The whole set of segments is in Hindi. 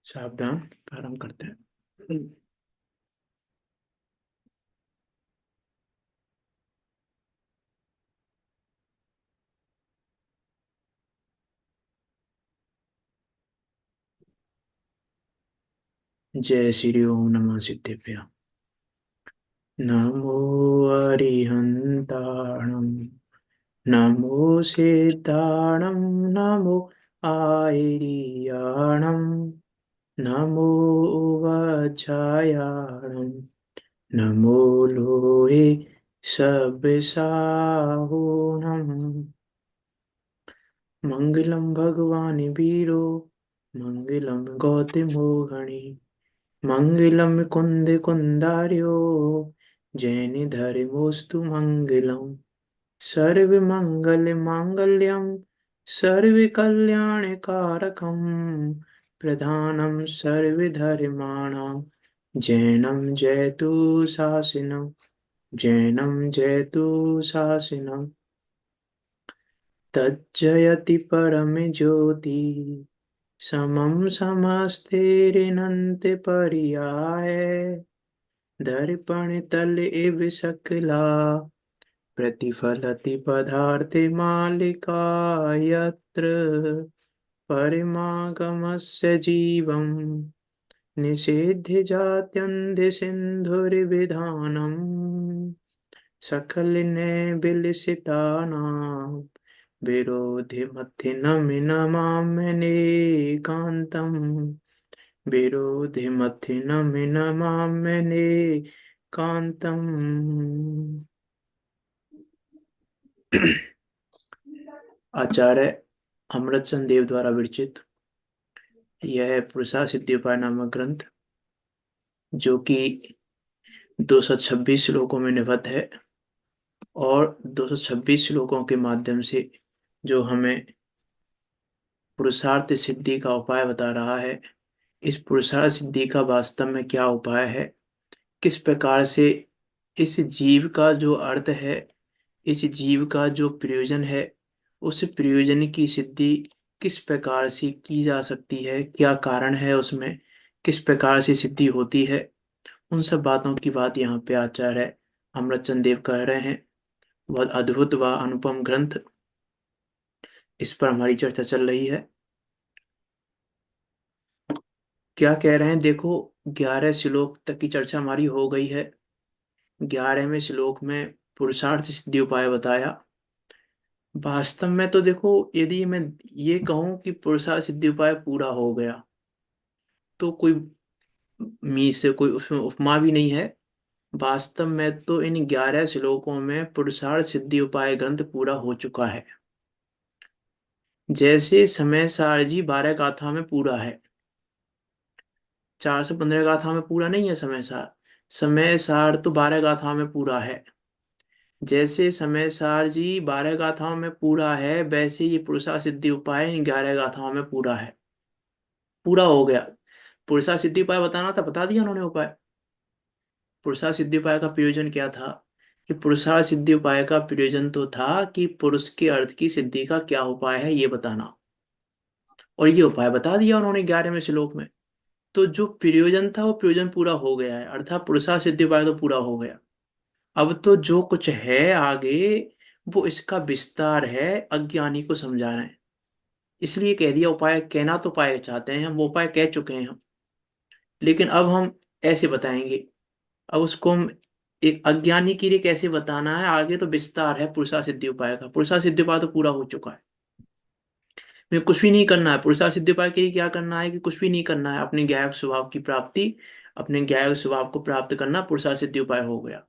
सावधान, प्रारंभ करते हैं। जय श्री ओम नमः सिद्धेभ्य। नमो अरिहंताणं, नमो सिद्धाणं, नमो आयर्याणं, नमो वज्रायाणं, नमो लोहे सब्साहुणम्। मंगलम भगवान वीरो, मंगलम गौतमो गणे, मंगलम कुंद कुंदार्यो, जैन धर्मोस्तु मंगलम। सर्व मंगल मांगल्यम, सर्व कल्याण कारकम, प्रधानम सर्व धर्माणां, जैनम जयतु शासनम, जैनम जयतु शासनम। तज्जयति परम ज्योति, समम समस्तेरिनंत पर्याय, दर्पण तल इव सकला, प्रतिफलति पदार्थे मालिका यत्र, परिमागमस्य जीवं, निषेध्य जात्यन्ध सिन्धुर्विधानम्, सकल ने विलसितानां, विरोधि मथि नमाम्यनेकान्तं, विरोधि मथि नमाम्यनेकान्तम्। आचार्य अमृतचंद देव द्वारा विरचित यह पुरुषा सिद्धिउपाय नामक ग्रंथ, जो कि 226 श्लोकों में निबद्ध है और 226 श्लोकों के माध्यम से जो हमें पुरुषार्थ सिद्धि का उपाय बता रहा है। इस पुरुषार्थ सिद्धि का वास्तव में क्या उपाय है, किस प्रकार से इस जीव का जो अर्थ है, इस जीव का जो प्रयोजन है, उस प्रयोजन की सिद्धि किस प्रकार से की जा सकती है, क्या कारण है उसमें, किस प्रकार से सिद्धि होती है, उन सब बातों की बात यहाँ पे आचार्य अमृतचंद देव कह रहे हैं। बहुत अद्भुत व अनुपम ग्रंथ, इस पर हमारी चर्चा चल रही है। क्या कह रहे हैं देखो, 11 श्लोक तक की चर्चा हमारी हो गई है। 11वें श्लोक में पुरुषार्थ सिद्धि उपाय बताया। वास्तव में तो देखो, यदि मैं ये कहूं कि पुरुषार्थ सिद्धि उपाय पूरा हो गया, तो कोई मी से कोई उसमें उपमा भी नहीं है। वास्तव में तो इन 11 श्लोकों में पुरुषार्थ सिद्धि उपाय ग्रंथ पूरा हो चुका है। जैसे समय सार जी 12 गाथा में पूरा है, 415 गाथा में पूरा नहीं है समय सार। समय सार तो 12 गाथा में पूरा है। जैसे समय सार जी 12 गाथाओं में पूरा है, वैसे ये पुरुषा सिद्धि उपाय इन 11 गाथाओं में पूरा है, पूरा हो गया। पुरुषा सिद्धि उपाय बताना था, बता दिया उन्होंने उपाय। पुरुषा सिद्धि उपाय का प्रयोजन क्या था, कि पुरुषा सिद्धि उपाय का प्रयोजन तो था कि पुरुष के अर्थ की सिद्धि का क्या उपाय है ये बताना, और ये उपाय बता दिया उन्होंने 11वें श्लोक में। तो जो प्रयोजन था वो प्रयोजन पूरा हो गया है, अर्थात पुरुषा सिद्धि उपाय तो पूरा हो गया। अब तो जो कुछ है आगे, वो इसका विस्तार है, अज्ञानी को समझा रहे हैं। इसलिए कह दिया उपाय, कहना तो उपाय चाहते हैं हम, वो उपाय कह चुके हैं हम, लेकिन अब हम ऐसे बताएंगे। अब उसको हम एक अज्ञानी के लिए कैसे बताना है, आगे तो विस्तार है पुरुषा सिद्धि उपाय का। पुरुषा सिद्धि उपाय तो पूरा हो चुका है, में कुछ भी नहीं करना है। पुरुषा सिद्धि उपाय के लिए क्या करना है, कि कुछ भी नहीं करना है, अपने ज्ञायक स्वभाव की प्राप्ति, अपने ज्ञायक स्वभाव को प्राप्त करना पुरुषा सिद्धि उपाय हो गया।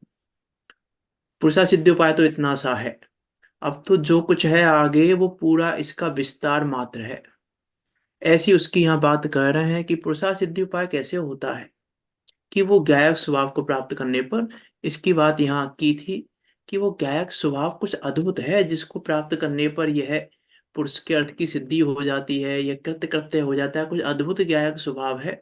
पुरुषा सिद्धि उपाय तो इतना सा है। अब तो जो कुछ है आगे, वो पूरा इसका विस्तार मात्र है। ऐसी उसकी यहाँ बात कर रहे हैं कि पुरुषा सिद्धि उपाय कैसे होता है, कि वो गायक स्वभाव को प्राप्त करने पर, इसकी बात यहाँ की थी कि वो गायक स्वभाव कुछ अद्भुत है, जिसको प्राप्त करने पर यह पुरुष के अर्थ की सिद्धि हो जाती है, यह कृत्य कृत्य हो जाता है। कुछ अद्भुत गायक स्वभाव है।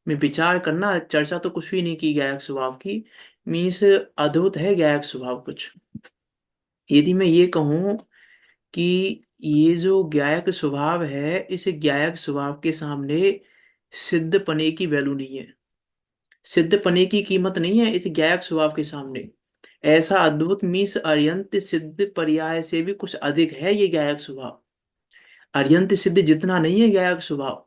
मैं विचार करना, चर्चा तो कुछ भी नहीं की गायक स्वभाव की, मीन्स अद्भुत है गायक स्वभाव कुछ। यदि मैं ये कहूँ कि ये जो ज्ञायक स्वभाव है, इस ज्ञायक स्वभाव के सामने सिद्ध पने की वैल्यू नहीं है, सिद्ध पने की कीमत नहीं है इस ज्ञायक स्वभाव के सामने। ऐसा अद्भुत मीन्स अर्यंत सिद्ध पर्याय से भी कुछ अधिक है ये ज्ञायक स्वभाव। अर्यंत सिद्ध जितना नहीं है ज्ञायक स्वभाव,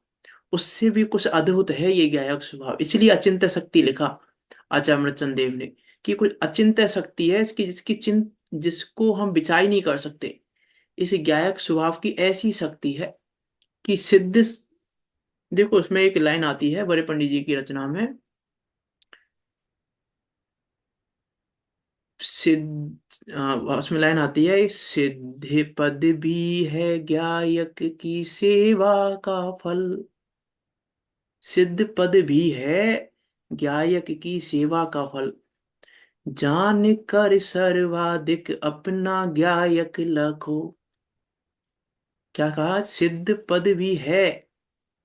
उससे भी कुछ अद्भुत है ये ज्ञायक स्वभाव। इसलिए अचिंत्य शक्ति लिखा आचार्य अमृतचंद देव ने, कि कुछ अचिंत्य शक्ति है इसकी, जिसकी चिंत जिसको हम विचार ही नहीं कर सकते। इस ज्ञायक स्वभाव की ऐसी शक्ति है कि सिद्ध, देखो उसमें एक लाइन आती है बड़े पंडित जी की रचना में, सिद्ध उसमें लाइन आती है, सिद्धि पद भी है ज्ञायक की सेवा का फल। सिद्ध पद भी है ज्ञायक की सेवा का फल, जान कर सर्वाधिक अपना ज्ञायक लखो। क्या कहा? सिद्ध पद भी है,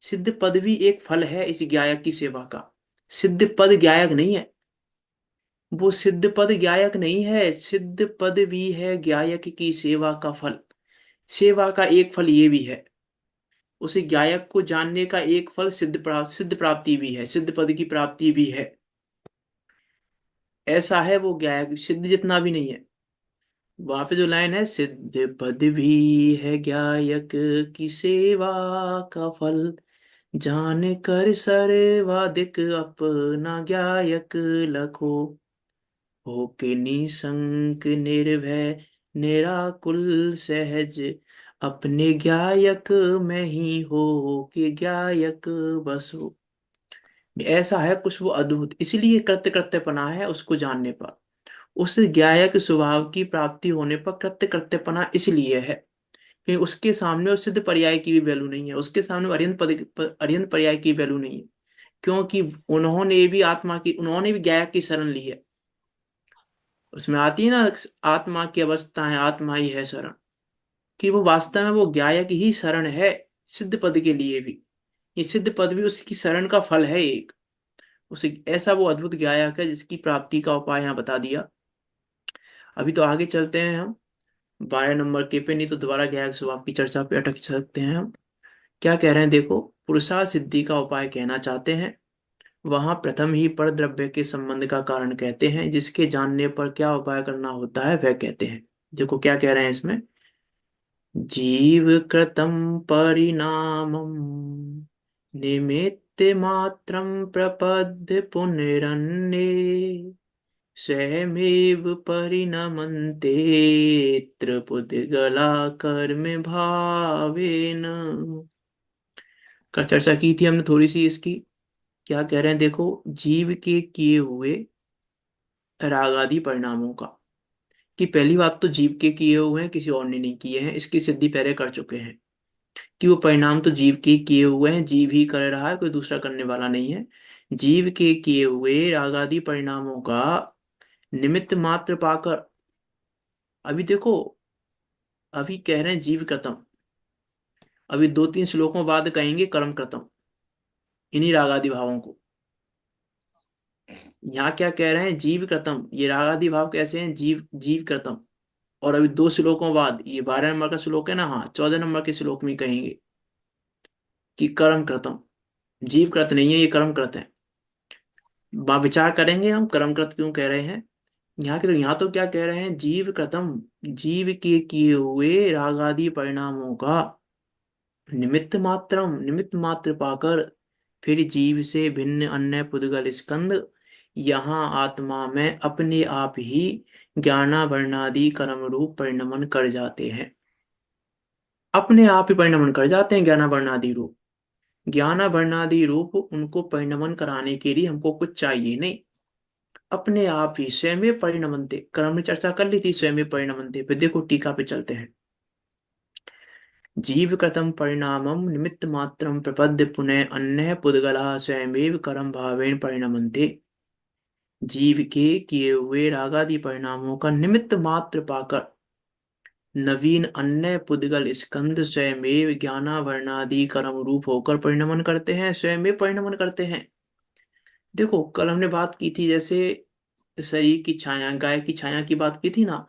सिद्ध पद भी एक फल है इस ज्ञायक की सेवा का। सिद्ध पद ज्ञायक नहीं है, वो सिद्ध पद ज्ञायक नहीं है, सिद्ध पद भी है ज्ञायक की सेवा का फल। सेवा का एक फल ये भी है, उसे ज्ञायक को जानने का एक फल सिद्ध प्राप्ति भी है, सिद्ध पद की प्राप्ति भी है। ऐसा है वो ज्ञायक, सिद्ध जितना भी नहीं है। वहां पे जो लाइन है, सिद्ध पद भी है ज्ञायक की सेवा का फल, जान कर सर्वाधिक अपना ज्ञायक लखो, होके निसंक निर्भय निराकुल सहज, अपने ज्ञायक में ही हो के ज्ञायक बसो। ऐसा है कुछ वो अद्भुत, इसलिए कृत्य कृत्यपना है उसको जानने पर, उस ज्ञायक स्वभाव की प्राप्ति होने पर कृत्य कृत्यपना इसलिए है कि उसके सामने उस सिद्ध पर्याय की भी वैल्यू नहीं है, उसके सामने अर्यंत पर्याय की वैल्यू नहीं है, क्योंकि उन्होंने भी ज्ञायक की शरण ली है। उसमें आती है ना, आत्मा की अवस्था है, आत्मा ही है शरण, कि वो वास्तव में वो ज्ञायक ही शरण है सिद्ध पद के लिए भी। ये सिद्ध पद भी उसकी शरण का फल है एक, उसे ऐसा वो अद्भुत ज्ञायक है जिसकी प्राप्ति का उपाय यहाँ बता दिया। अभी तो आगे चलते हैं हम 12 नंबर के पे, नहीं तो दोबारा ज्ञायक स्वभाव की चर्चा पे अटक सकते हैं हम। क्या कह रहे हैं देखो, पुरुषार्थ सिद्धि का उपाय कहना चाहते हैं। वहां प्रथम ही पर द्रव्य के संबंध का कारण कहते हैं, जिसके जानने पर क्या उपाय करना होता है वह कहते हैं। देखो क्या कह रहे हैं इसमें, जीव कृतं परिणामं निमित्त मात्रं प्रपद्य पुनरन्ये, स्वयमेव परिणमन्ते त्रिपुद्गला कर्म भावेन। का चर्चा की थी हमने थोड़ी सी इसकी। क्या कह रहे हैं देखो, जीव के किए हुए राग आदि परिणामों का, कि पहली बात तो जीव के किए हुए हैं, किसी और ने नहीं किए हैं, इसकी सिद्धि पहले कर चुके हैं कि वो परिणाम तो जीव के किए हुए हैं, जीव ही कर रहा है, कोई दूसरा करने वाला नहीं है। जीव के किए हुए राग आदि परिणामों का निमित्त मात्र पाकर, अभी देखो, अभी कह रहे हैं जीव कृतम, अभी 2-3 श्लोकों बाद कहेंगे कर्म कृतम, इन्हीं राग आदि भावों को। यहाँ क्या कह रहे हैं, जीव कृतम, ये राग आदि भाव कैसे हैं, जीव जीव कृतम। और अभी 2 श्लोकों बाद, ये 12 नंबर का श्लोक है ना, हाँ 14 नंबर के श्लोक में कहेंगे कि कर्म कृतम, जीव कृत नहीं है, ये कर्म कृत है। विचार करेंगे हम कर्म कृत क्यों कह रहे हैं। यहाँ तो क्या कह रहे हैं, जीव कृतम, जीव के किए हुए राग आदि परिणामों का निमित्त मात्र पाकर, फिर जीव से भिन्न अन्य पुद्गल स्कंद यहाँ आत्मा में अपने आप ही ज्ञानावरणादि कर्म रूप परिणमन कर जाते हैं, अपने आप ही परिणमन कर जाते हैं ज्ञानावरणादि रूप। ज्ञानावरणादि रूप उनको परिणमन कराने के लिए हमको कुछ चाहिए नहीं, अपने आप ही स्वयं परिणमनते। कल हमने चर्चा कर ली थी स्वयं परिणमनते पे, देखो टीका पे चलते हैं। जीव कृतं परिणामं निमित्त मात्रं प्रपद्य पुनः अन्य पुद्गला स्वयमेव कर्म भावेन परिणमन्ते। जीव के किए हुए रागादि परिणामों का निमित्त मात्र पाकर नवीन अन्य पुद्गल स्कंद स्वयमेव ज्ञानावरणादि कर्म रूप होकर परिणमन करते हैं, स्वयं परिणमन करते हैं। देखो कल हमने बात की थी, जैसे शरीर की छाया, गाय की छाया की बात की थी ना,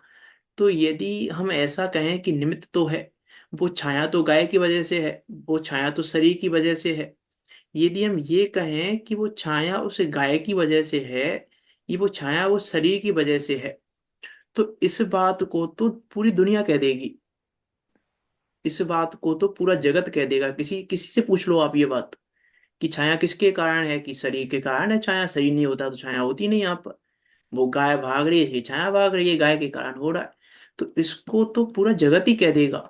तो यदि हम ऐसा कहें कि निमित्त तो है, वो छाया तो गाय की वजह से है, वो छाया तो शरीर की वजह से है। यदि हम ये कहें कि वो छाया उस गाय की वजह से है, ये वो छाया वो शरीर की वजह से है, तो इस बात को तो पूरी दुनिया कह देगी, इस बात को तो पूरा जगत कह देगा। किसी किसी से पूछ लो आप ये बात कि छाया किसके कारण है, कि शरीर के कारण है छाया, शरीर नहीं होता तो छाया होती नहीं यहाँ पर। वो गाय भाग रही है इसलिए छाया भाग रही है, गाय के कारण हो रहा है, तो इसको तो पूरा जगत ही कह देगा।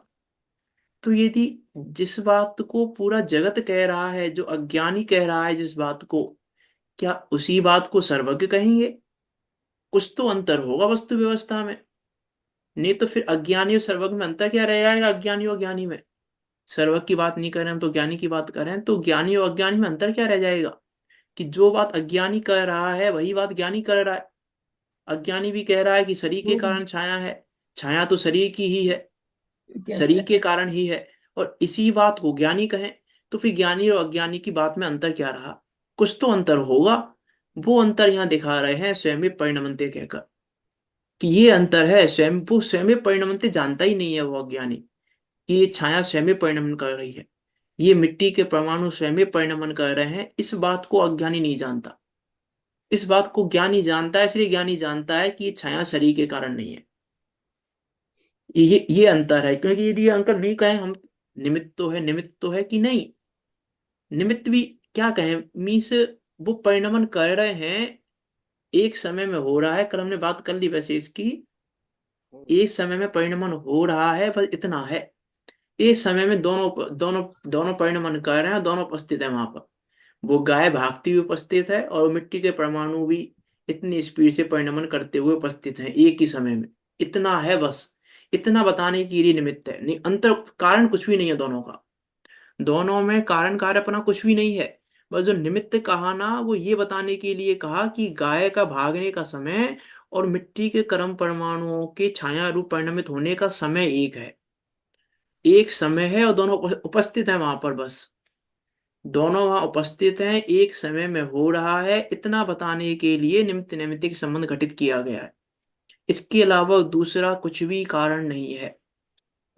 तो यदि जिस बात को पूरा जगत कह रहा है, जो अज्ञानी कह रहा है जिस बात को, क्या उसी बात को सर्वज्ञ कहेंगे? कुछ तो अंतर होगा वस्तु व्यवस्था में, नहीं तो फिर अज्ञानी और सर्वज्ञ में अंतर क्या रह जाएगा? अज्ञानी और ज्ञानी में, सर्वज्ञ की बात नहीं कर रहे हैं हम तो ज्ञानी की बात कर रहे हैं, तो ज्ञानी और अज्ञानी में अंतर क्या रह जाएगा? कि जो बात अज्ञानी कर रहा है वही बात ज्ञानी कर रहा है। अज्ञानी भी कह रहा है कि शरीर के वो कारण छाया है, छाया तो शरीर की ही है, कहते शरीर के हैं। कारण ही है, और इसी बात को ज्ञानी कहें, तो फिर ज्ञानी और अज्ञानी की बात में अंतर क्या रहा? कुछ तो अंतर होगा। वो अंतर यहाँ दिखा रहे हैं स्वयं परिणमते कहकर, कि ये अंतर है। स्वयं वो स्वयं परिणमते जानता ही नहीं है वो अज्ञानी, कि ये छाया स्वयं परिणमन कर रही है, ये मिट्टी के परमाणु स्वयं परिणमन कर रहे हैं, इस बात को अज्ञानी नहीं जानता। इस बात को ज्ञानी जानता है, इसलिए ज्ञानी जानता है कि ये छाया शरीर के कारण नहीं है। ये अंतर है, क्योंकि यदि ये अंतर नहीं कहें हम, निमित्त तो है, निमित्त तो है कि नहीं, निमित्त भी क्या कहें, मीन्स वो परिणमन कर रहे हैं, एक समय में हो रहा है, कल हमने बात कर ली वैसे इसकी, एक समय में परिणमन हो रहा है, बस इतना है। एक समय में दोनों दोनों दोनों परिणमन कर रहे हैं, दोनों उपस्थित है वहां पर। वो गाय भागती हुई उपस्थित है, और मिट्टी के परमाणु भी इतनी स्पीड से परिणमन करते हुए उपस्थित हैं एक ही समय में। इतना है बस, इतना बताने के लिए निमित्त है, नहीं अंतर कारण कुछ भी नहीं है दोनों का। दोनों में कारण कार्यपना कुछ भी नहीं है। बस जो निमित्त कहा ना, वो ये बताने के लिए कहा कि गाय का भागने का समय और मिट्टी के कर्म परमाणुओं के छाया रूप परिणमित होने का समय एक है, एक समय है, और दोनों उपस्थित है वहां पर बस। दोनों वहां उपस्थित हैं, एक समय में हो रहा है, इतना बताने के लिए निमित्त नैमित्तिक संबंध घटित किया गया है। इसके अलावा दूसरा कुछ भी कारण नहीं है,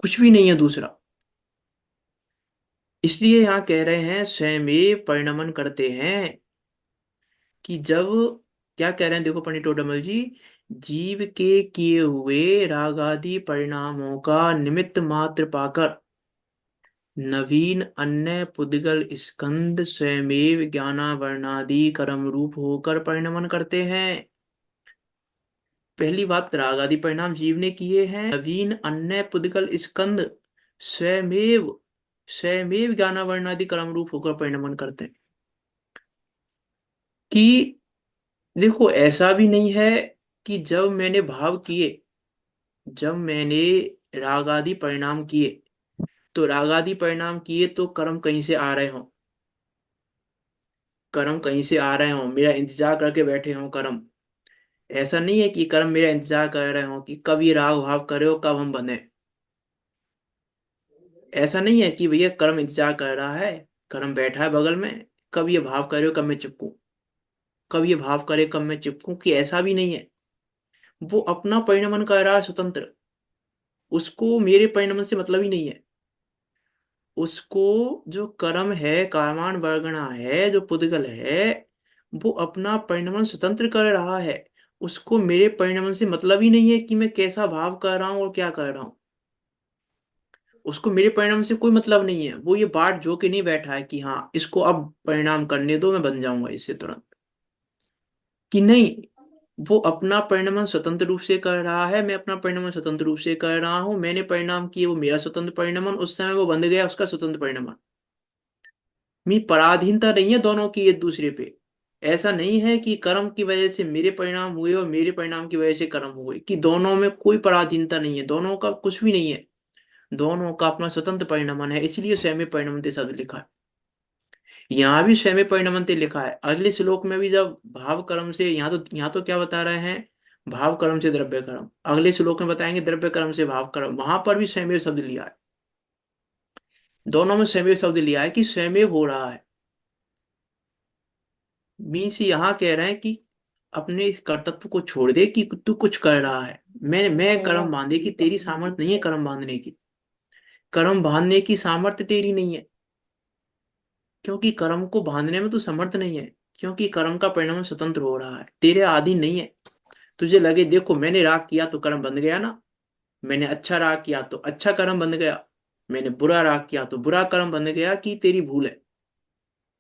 कुछ भी नहीं है दूसरा। इसलिए यहाँ कह रहे हैं स्वयं परिणमन करते हैं, कि जब, क्या कह रहे हैं देखो पंडित टोडरमल जी, जीव के किए हुए रागादि परिणामों का निमित्त मात्र पाकर नवीन अन्य पुद्गल स्कंद स्वयमेव ज्ञानावरणादि कर्म रूप होकर परिणमन करते हैं। पहली बात, रागादि परिणाम जीव ने किए हैं, नवीन अन्य पुद्गल स्कंद स्वयमेव स्वयमेव ज्ञानावरणादि कर्म रूप होकर परिणमन करते हैं। कि देखो ऐसा भी नहीं है कि जब मैंने भाव किए, जब मैंने रागादि परिणाम किए, तो रागादि परिणाम किए तो कर्म कहीं से आ रहे हों, कर्म कहीं से आ रहे हों, मेरा इंतजार करके बैठे हों कर्म। ऐसा नहीं है कि कर्म मेरा इंतजार कर रहे हों कि कब ये राग भाव करे हो, कब हम बने। ऐसा नहीं है कि भैया कर्म इंतजार कर रहा है, कर्म बैठा है बगल में, कब ये भाव करे हो कब मैं चिपकूं, कब ये भाव करे कब मैं चिपकूं, कि ऐसा भी नहीं है। वो अपना परिणमन कर रहा है स्वतंत्र, उसको मेरे परिणमन से मतलब ही नहीं है। उसको जो कर्म है, कामान वर्गणा है, जो पुद्गल है, वो अपना परिणमन स्वतंत्र कर रहा है। उसको मेरे परिणमन से मतलब ही नहीं है कि मैं कैसा भाव कर रहा हूँ और क्या कर रहा हूँ। उसको मेरे परिणाम से कोई मतलब नहीं है। वो ये बाट जो कि नहीं बैठा है कि हाँ इसको अब परिणाम करने दो, मैं बन जाऊंगा इससे तुरंत, कि नहीं। वो अपना परिणाम स्वतंत्र रूप से कर रहा है, मैं अपना परिणाम स्वतंत्र रूप से कर रहा हूँ। मैंने परिणाम किए, वो मेरा स्वतंत्र परिणाम, उस समय वो बंध गया उसका स्वतंत्र परिणाम। मी पराधीनता नहीं है दोनों की एक दूसरे पे। ऐसा नहीं है कि कर्म की वजह से मेरे परिणाम हुए और मेरे परिणाम की वजह से कर्म हुए, कि दोनों में कोई पराधीनता नहीं है, दोनों का कुछ भी नहीं है। दोनों का अपना स्वतंत्र परिणमन है, इसलिए स्वयं परिणमते शब्द लिखा है। यहाँ भी स्वयं परिणमते लिखा है, अगले श्लोक में भी जब भाव कर्म से, यहाँ तो क्या बता रहे हैं, भाव कर्म से द्रव्य कर्म, अगले श्लोक में बताएंगे द्रव्य कर्म से भाव कर्म, वहां पर भी स्वयं शब्द लिया है। दोनों में स्वयं शब्द लिया है कि स्वयं हो रहा है। मीन्स यहाँ कह रहे हैं कि अपने इस कर्तव्य को छोड़ दे कि तू कुछ कर रहा है, मैं कर्म बांधे, कि तेरी सामर्थ्य नहीं है कर्म बांधने की। कर्म बांधने की सामर्थ्य तेरी नहीं है, क्योंकि कर्म को बांधने में तू समर्थ नहीं है, क्योंकि कर्म का परिणाम स्वतंत्र हो रहा है, तेरे अधीन नहीं है। तुझे लगे देखो मैंने राग किया तो कर्म बंध गया ना, मैंने अच्छा राग किया तो अच्छा कर्म बंध गया, मैंने बुरा राग किया तो बुरा कर्म बंध गया, कि तेरी भूल है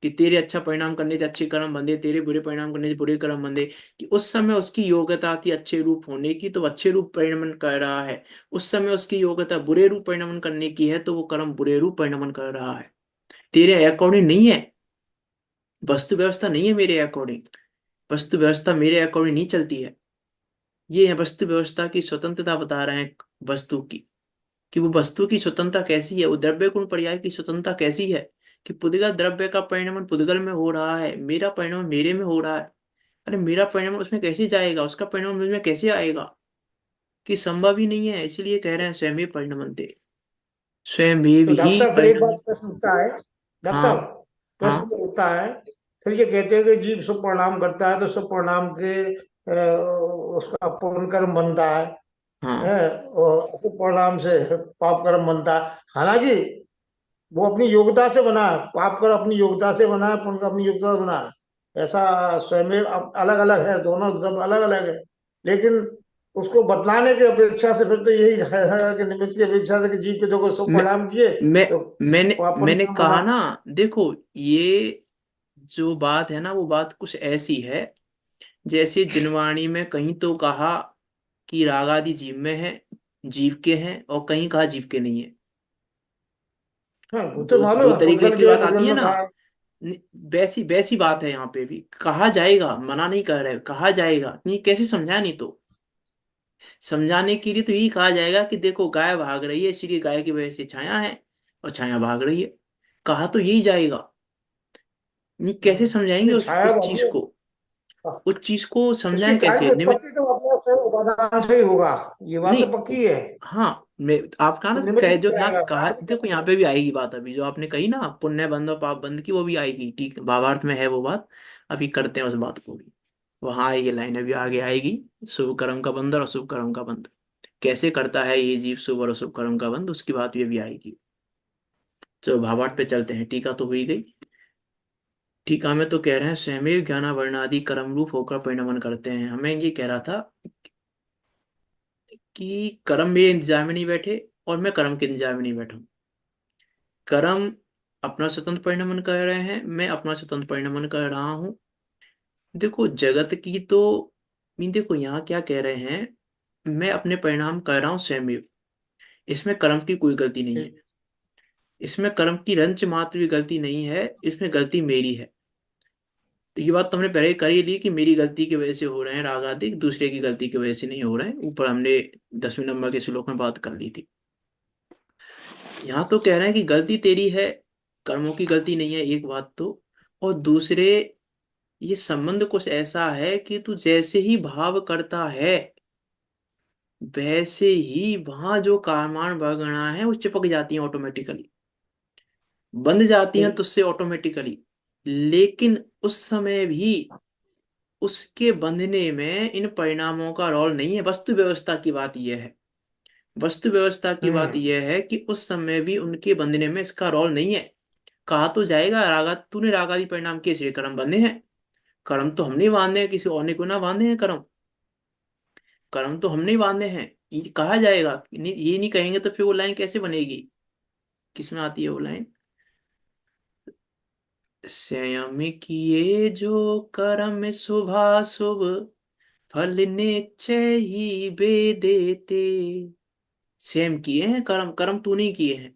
कि तेरे अच्छा परिणाम करने से अच्छे कर्म बंधे, तेरे बुरे परिणाम करने से बुरे कर्म बंधे। कि उस समय उसकी योग्यता थी अच्छे रूप होने की तो वो अच्छे रूप परिणमन कर रहा है, उस समय उसकी योग्यता बुरे रूप परिणमन करने की है तो वो कर्म बुरे रूप परिणमन कर रहा है। तेरे अकॉर्डिंग नहीं है, वस्तु व्यवस्था नहीं है मेरे अकॉर्डिंग, वस्तु व्यवस्था मेरे अकॉर्डिंग नहीं चलती है। ये है वस्तु व्यवस्था की स्वतंत्रता बता रहे हैं वस्तु की, कि वो वस्तु की स्वतंत्रता कैसी है, वो द्रव्य गुण पर्याय की स्वतंत्रता कैसी है। कि पुद्गल द्रव्य का परिणमन पुद्गल में हो रहा है, मेरा परिणमन मेरे में हो रहा है। अरे मेरा परिणमन उसमें कैसे जाएगा, उसका परिणमन मुझ में कैसे आएगा, कि संभव ही नहीं है। इसलिए कह रहे हैं स्वयं ही परिणमनते, स्वयं तो ही डॉक्टर साहब फिर एक बात परिणम। प्रश्न उठता है, डॉक्टर हाँ। साहब प्रश्न हाँ। ये उठता है, फिर ये कहते हैं कि जीव शुभ परिणाम करता है तो शुभ परिणाम के उसका पुण्य कर्म बनता हाँ। है, और अशुभ परिणाम से पाप कर्म बनता है। हालांकि वो अपनी योग्यता से बना है, पाप कर्म अपनी योग्यता से बना है, पुण्य कर्म अपनी योग्यता से बना है, ऐसा स्वयं अलग अलग है, दोनों सब अलग अलग है। लेकिन उसको बतलाने की अपेक्षा से फिर तो यही है कि निमित्त की अपेक्षा से कि जीव के देखो शुभ मैं परिणाम किए मैं तो मैंने पुण्य मैंने कर्म बना। कहा ना, देखो ये जो बात है ना वो बात कुछ ऐसी है, जैसे जिनवाणी में कहीं तो कहा कि राग आदि जीव में है, जीव के हैं, और कहीं कहा जीव के नहीं है। हाँ वो तो दो मालूम दो है, तरीके पुद्गल की के बात आती पुद्गल है में ना। कहा। वैसी वैसी बात है यहाँ पे भी, कहा जाएगा, मना नहीं कर रहे, कहा जाएगा नहीं, कैसे समझा, नहीं तो समझाने के लिए तो यही कहा जाएगा कि देखो गाय भाग रही है, इसलिए गाय की वजह से छाया है, और छाया भाग रही है। कहा तो यही जाएगा, नहीं कैसे समझाएंगे नहीं उस छाया उस चीज बाबू, को, उस चीज को इसकी समझाएं काय की कैसे निमित्त। उत्पत्ति तो अपने स्वयं उपादान से ही होगा, ये बात तो नहीं। पक्की है। हाँ। मैं आप कहा तो ना निमित्त कह, नहीं जो यहाँ आएगा, कहा कारण देखो कैसे यहाँ है? पे भी आएगी बात, अभी जो आपने कही ना पुण्य बंध और पाप बंध की, वो भी आएगी, ठीक भावार्थ में है वो बात। अभी करते हैं उस बात को भी, वहां आएगी लाइन, अभी आगे आएगी। शुभ कर्म का बंध और अशुभ कर्म का बंध कैसे करता है ये जीव, शुभ और अशुभ कर्म का बंध, उसकी बात भी अभी आएगी। चलो भावार्थ पे चलते हैं, टीका तो हुई गई। टीका में तो कह रहे हैं स्वयं ज्ञान वर्णादि कर्म रूप होकर परिणमन करते हैं। हमें ये कह रहा था कि कर्म मेरे इंतजार में नहीं बैठे, और मैं कर्म के इंतजार में नहीं बैठा हूं। कर्म अपना स्वतंत्र परिणमन कर रहे हैं, मैं अपना स्वतंत्र परिणमन कर रहा हूं। देखो जगत की तो देखो यहाँ क्या कह रहे हैं, मैं अपने परिणाम कर रहा हूँ स्वयं, इसमें कर्म की कोई गलती नहीं है, इसमें कर्म की रंच मात्र भी गलती नहीं है, इसमें गलती मेरी है। तो ये बात तो हमने पहले ही कर ही ली कि मेरी गलती की वजह से हो रहे हैं राग आदि, दूसरे की गलती की वजह से नहीं हो रहे हैं, ऊपर हमने 10वें नंबर के श्लोक में बात कर ली थी। यहाँ तो कह रहे हैं कि गलती तेरी है, कर्मों की गलती नहीं है, एक बात तो। और दूसरे, ये संबंध कुछ ऐसा है कि तू जैसे ही भाव करता है, वैसे ही वहां जो कामान वगैरह है वो चिपक जाती हैं ऑटोमेटिकली, बंध जाती हैं तुझसे ऑटोमेटिकली। लेकिन उस समय भी उसके बंधने में इन परिणामों का रोल नहीं है, वस्तु व्यवस्था की बात यह है, वस्तु व्यवस्था की बात हम्म। यह है कि उस समय भी उनके बंधने में इसका रोल नहीं है। कहा तो जाएगा रागा, तूने रागादि परिणाम कैसे कर्म बंधे हैं, कर्म तो हमने बांधे हैं, किसी और ने क्यों ना बांधे हैं कर्म, कर्म तो हमने ही बांधे हैं। ये कहा जाएगा, ये नहीं कहेंगे तो फिर वो लाइन कैसे बनेगी, किसमें आती है वो लाइन, संयम किए जो कर्म शुभाशुभ फल निश्चय ही देते। स्वयं किए हैं कर्म, कर्म तूने ही किए हैं,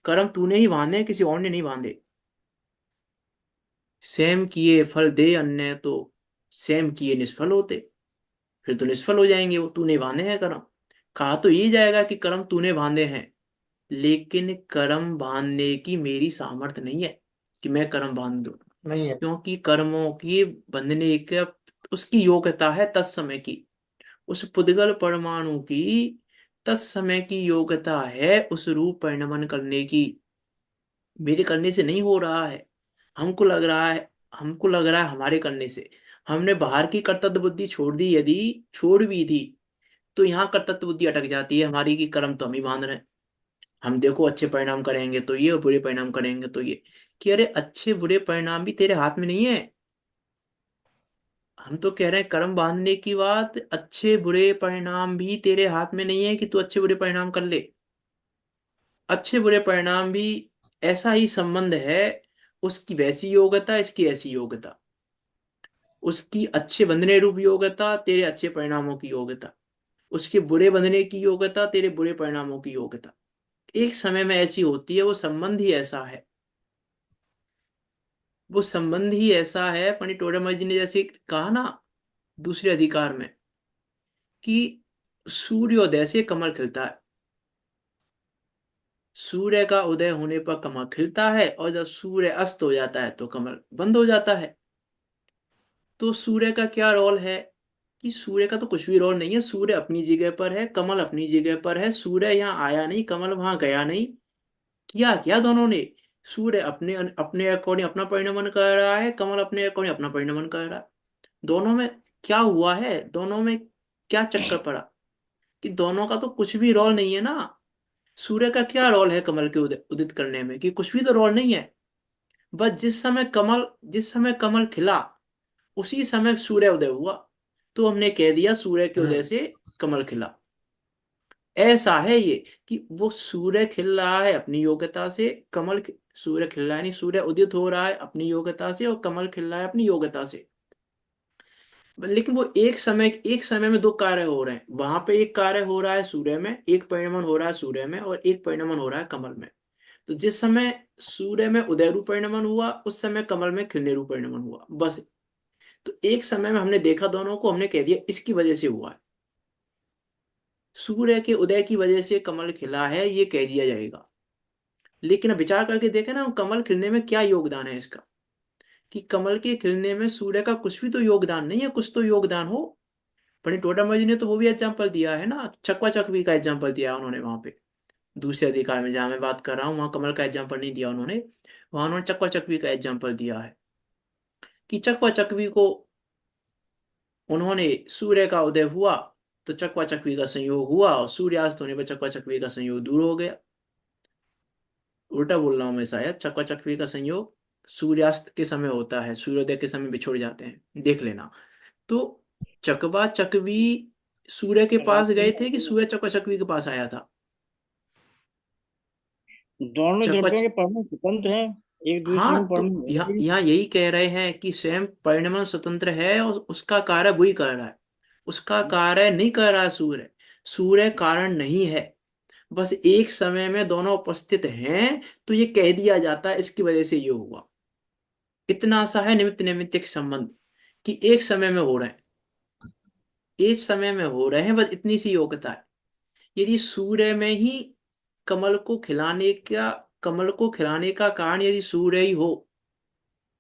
कर्म तूने ही बांधे हैं, किसी और ने नहीं बांधे। स्वयं किए फल दे अन्य तो स्वयं किए निष्फल होते, फिर तो निष्फल हो जाएंगे, वो तूने बांधे हैं कर्म। कहा तो ये जाएगा कि कर्म तूने बांधे हैं, लेकिन कर्म बांधने की मेरी सामर्थ्य नहीं है कि मैं कर्म बांध दूं, नहीं है। क्योंकि कर्मों की बंधने का उसकी योग्यता है तत्समय की, उस पुद्गल परमाणु की तत्समय की योग्यता है उस रूप परिणमन करने की, मेरे करने से नहीं हो रहा है। हमको लग रहा है, हमको लग रहा है हमारे करने से, हमने बाहर की कर्तव्य बुद्धि छोड़ दी, यदि छोड़ भी दी तो यहाँ कर्तव्य बुद्धि अटक जाती है हमारी, की कर्म तो हम ही बांध रहे हैं। हम देखो अच्छे परिणाम करेंगे तो ये, और बुरे परिणाम करेंगे तो ये। कि अरे अच्छे बुरे परिणाम भी तेरे हाथ में नहीं है। हम तो कह रहे हैं कर्म बांधने की बात, अच्छे बुरे परिणाम भी तेरे हाथ में नहीं है कि तू अच्छे बुरे परिणाम कर ले। अच्छे बुरे परिणाम भी ऐसा ही संबंध है, उसकी वैसी योग्यता, इसकी ऐसी योग्यता। उसकी अच्छे बंधने रूप योग्यता, तेरे अच्छे परिणामों की योग्यता। उसके बुरे बंधने की योग्यता, तेरे बुरे परिणामों की योग्यता। एक समय में ऐसी होती है, वो संबंध ही ऐसा है। वो संबंध ही ऐसा है, पंडित टोडरमल जी ने जैसे कहा ना दूसरे अधिकार में, कि सूर्योदय से कमल खिलता है। सूर्य का उदय होने पर कमल खिलता है, और जब सूर्य अस्त हो जाता है तो कमल बंद हो जाता है। तो सूर्य का क्या रोल है? कि सूर्य का तो कुछ भी रोल नहीं है। सूर्य अपनी जगह पर है, कमल अपनी जगह पर है। सूर्य यहाँ आया नहीं, कमल वहां गया नहीं। किया क्या दोनों ने? सूर्य अपने अपने अकॉर्डिंग अपना परिणमन कर रहा है, कमल अपने अकॉर्डिंग अपना परिणमन कर रहा है। दोनों में क्या हुआ है, दोनों में क्या चक्कर पड़ा? कि दोनों का तो कुछ भी रोल नहीं है ना। सूर्य का क्या रोल है कमल के उदित करने में? कि कुछ भी तो रोल नहीं है। बस जिस समय कमल खिला, उसी समय सूर्य उदय हुआ। तो हमने कह दिया सूर्य के उदय हम्म। से कमल खिला। ऐसा है ये, कि वो सूर्य खिल रहा है अपनी योग्यता से, सूर्य खिल रहा है नहीं, सूर्य उदित हो रहा है अपनी योग्यता से, और कमल खिल रहा है अपनी योग्यता से। लेकिन वो एक समय में दो कार्य हो रहे हैं। वहां पे एक कार्य हो रहा है सूर्य में, एक परिणमन हो रहा है सूर्य में, और एक परिणमन हो रहा है कमल में। तो जिस समय सूर्य में उदय रूप परिणमन हुआ, उस समय कमल में खिलने रूप परिणमन हुआ, बस। तो एक समय में हमने देखा दोनों को, हमने कह दिया इसकी वजह से हुआ है। सूर्य के उदय की वजह से कमल खिला है, ये कह दिया जाएगा। लेकिन अब विचार करके देखें ना, कमल खिलने में क्या योगदान है इसका? कि कमल के खिलने में सूर्य का कुछ भी तो योगदान नहीं है, कुछ तो योगदान हो। पंडित टोडरमल जी ने तो वो भी एग्जाम्पल दिया है ना, चकवा चकवी का एग्जाम्पल दिया है उन्होंने वहां पे। दूसरे अधिकार में जहां मैं बात कर रहा हूँ, वहां कमल का एग्जाम्पल नहीं दिया उन्होंने। वहां उन्होंने चकवा चकवी का एग्जाम्पल दिया है। कि चकवा चकवी को उन्होंने, सूर्य का उदय हुआ तो चकवा चकवी का संयोग हुआ, और सूर्यास्त होने पर चकवा चकवी का संयोग दूर हो गया। उल्टा बोल रहा हूं मैं शायद। चकवा चकवी का संयोग सूर्यास्त के समय होता है, सूर्योदय के समय बिछुड़ जाते हैं, देख लेना। तो चकवा चकवी सूर्य के पास गए थे, कि सूर्य चकवा चकवी के पास आया था? दोनों चकवा द्रव्यों के परमाणु स्वतंत्र हैं, एक दूसरे हाँ, में तो परमाणु है यहाँ भी। यहाँ यही कह रहे हैं कि स्वयं परिणमन स्वतंत्र है, और उसका कार्य वही कर रहा है। उसका कार्य नहीं कर रहा है सूर्य। सूर्य कारण नहीं है। बस एक समय में दोनों उपस्थित हैं, तो ये कह दिया जाता है इसकी वजह से ये हुआ। इतना सा है निमित्त नैमित्तिक संबंध, कि एक समय में हो रहे हैं। एक समय में हो रहे हैं, बस इतनी सी योग्यता है। यदि सूर्य में ही कमल को खिलाने का कमल को खिलाने का कारण यदि सूर्य ही हो,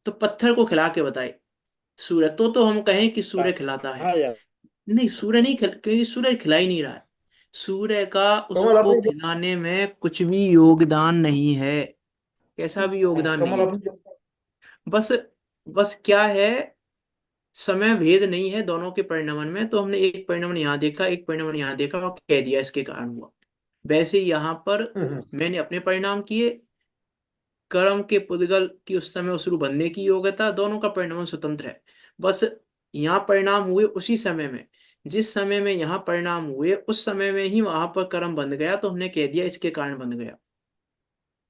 तो पत्थर को खिला के बताए सूर्य, तो हम कहें कि सूर्य खिलाता है। कहा जाए। नहीं, सूर्य नहीं क्योंकि सूर्य खिला ही नहीं रहा है। सूर्य का कमल उसको अपनी खिलाने में कुछ भी योगदान नहीं है। कैसा भी योगदान नहीं कमल है। अपनी बस बस क्या है, समय भेद नहीं है दोनों के परिणमन में। तो हमने एक परिणमन यहाँ देखा, एक परिणमन यहाँ देखा, और कह दिया इसके कारण हुआ। वैसे ही यहाँ पर हम्म। मैंने अपने परिणाम किए। कर्म के पुद्गल की उस समय उसरू बनने की योग्यता, दोनों का परिणाम स्वतंत्र है। बस यहाँ परिणाम हुए उसी समय में, जिस समय में यहाँ परिणाम हुए उस समय में ही वहां पर कर्म बंध गया, तो हमने कह दिया इसके कारण बंध गया।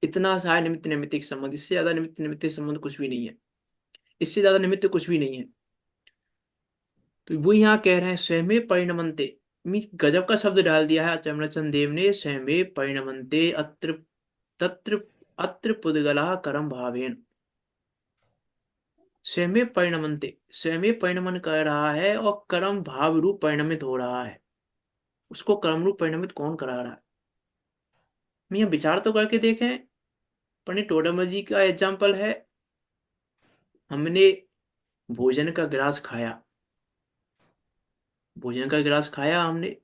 इतना सा है निमित्त नैमित्तिक संबंध। इससे ज्यादा निमित्त नैमित्तिक संबंध कुछ भी नहीं है। इससे ज्यादा निमित्त कुछ भी नहीं है। तो वो यहाँ कह रहे हैं स्वयं परिणमनते। गजब का शब्द डाल दिया है चमरचंद देव ने, स्वयं परिणमनते अत्र तत्र अत्र पुद्गला कर्म भावेन। स्वयं परिणमनते, स्वयं परिणमन कर रहा है, और कर्म भाव रूप परिणमित हो रहा है। उसको कर्म रूप परिणमित कौन करा रहा है? मैं यहाँ विचार तो करके देखें। पंडित टोडरमल जी का एग्जाम्पल है। हमने भोजन का ग्रास खाया, भोजन का ग्रास खाया हमने।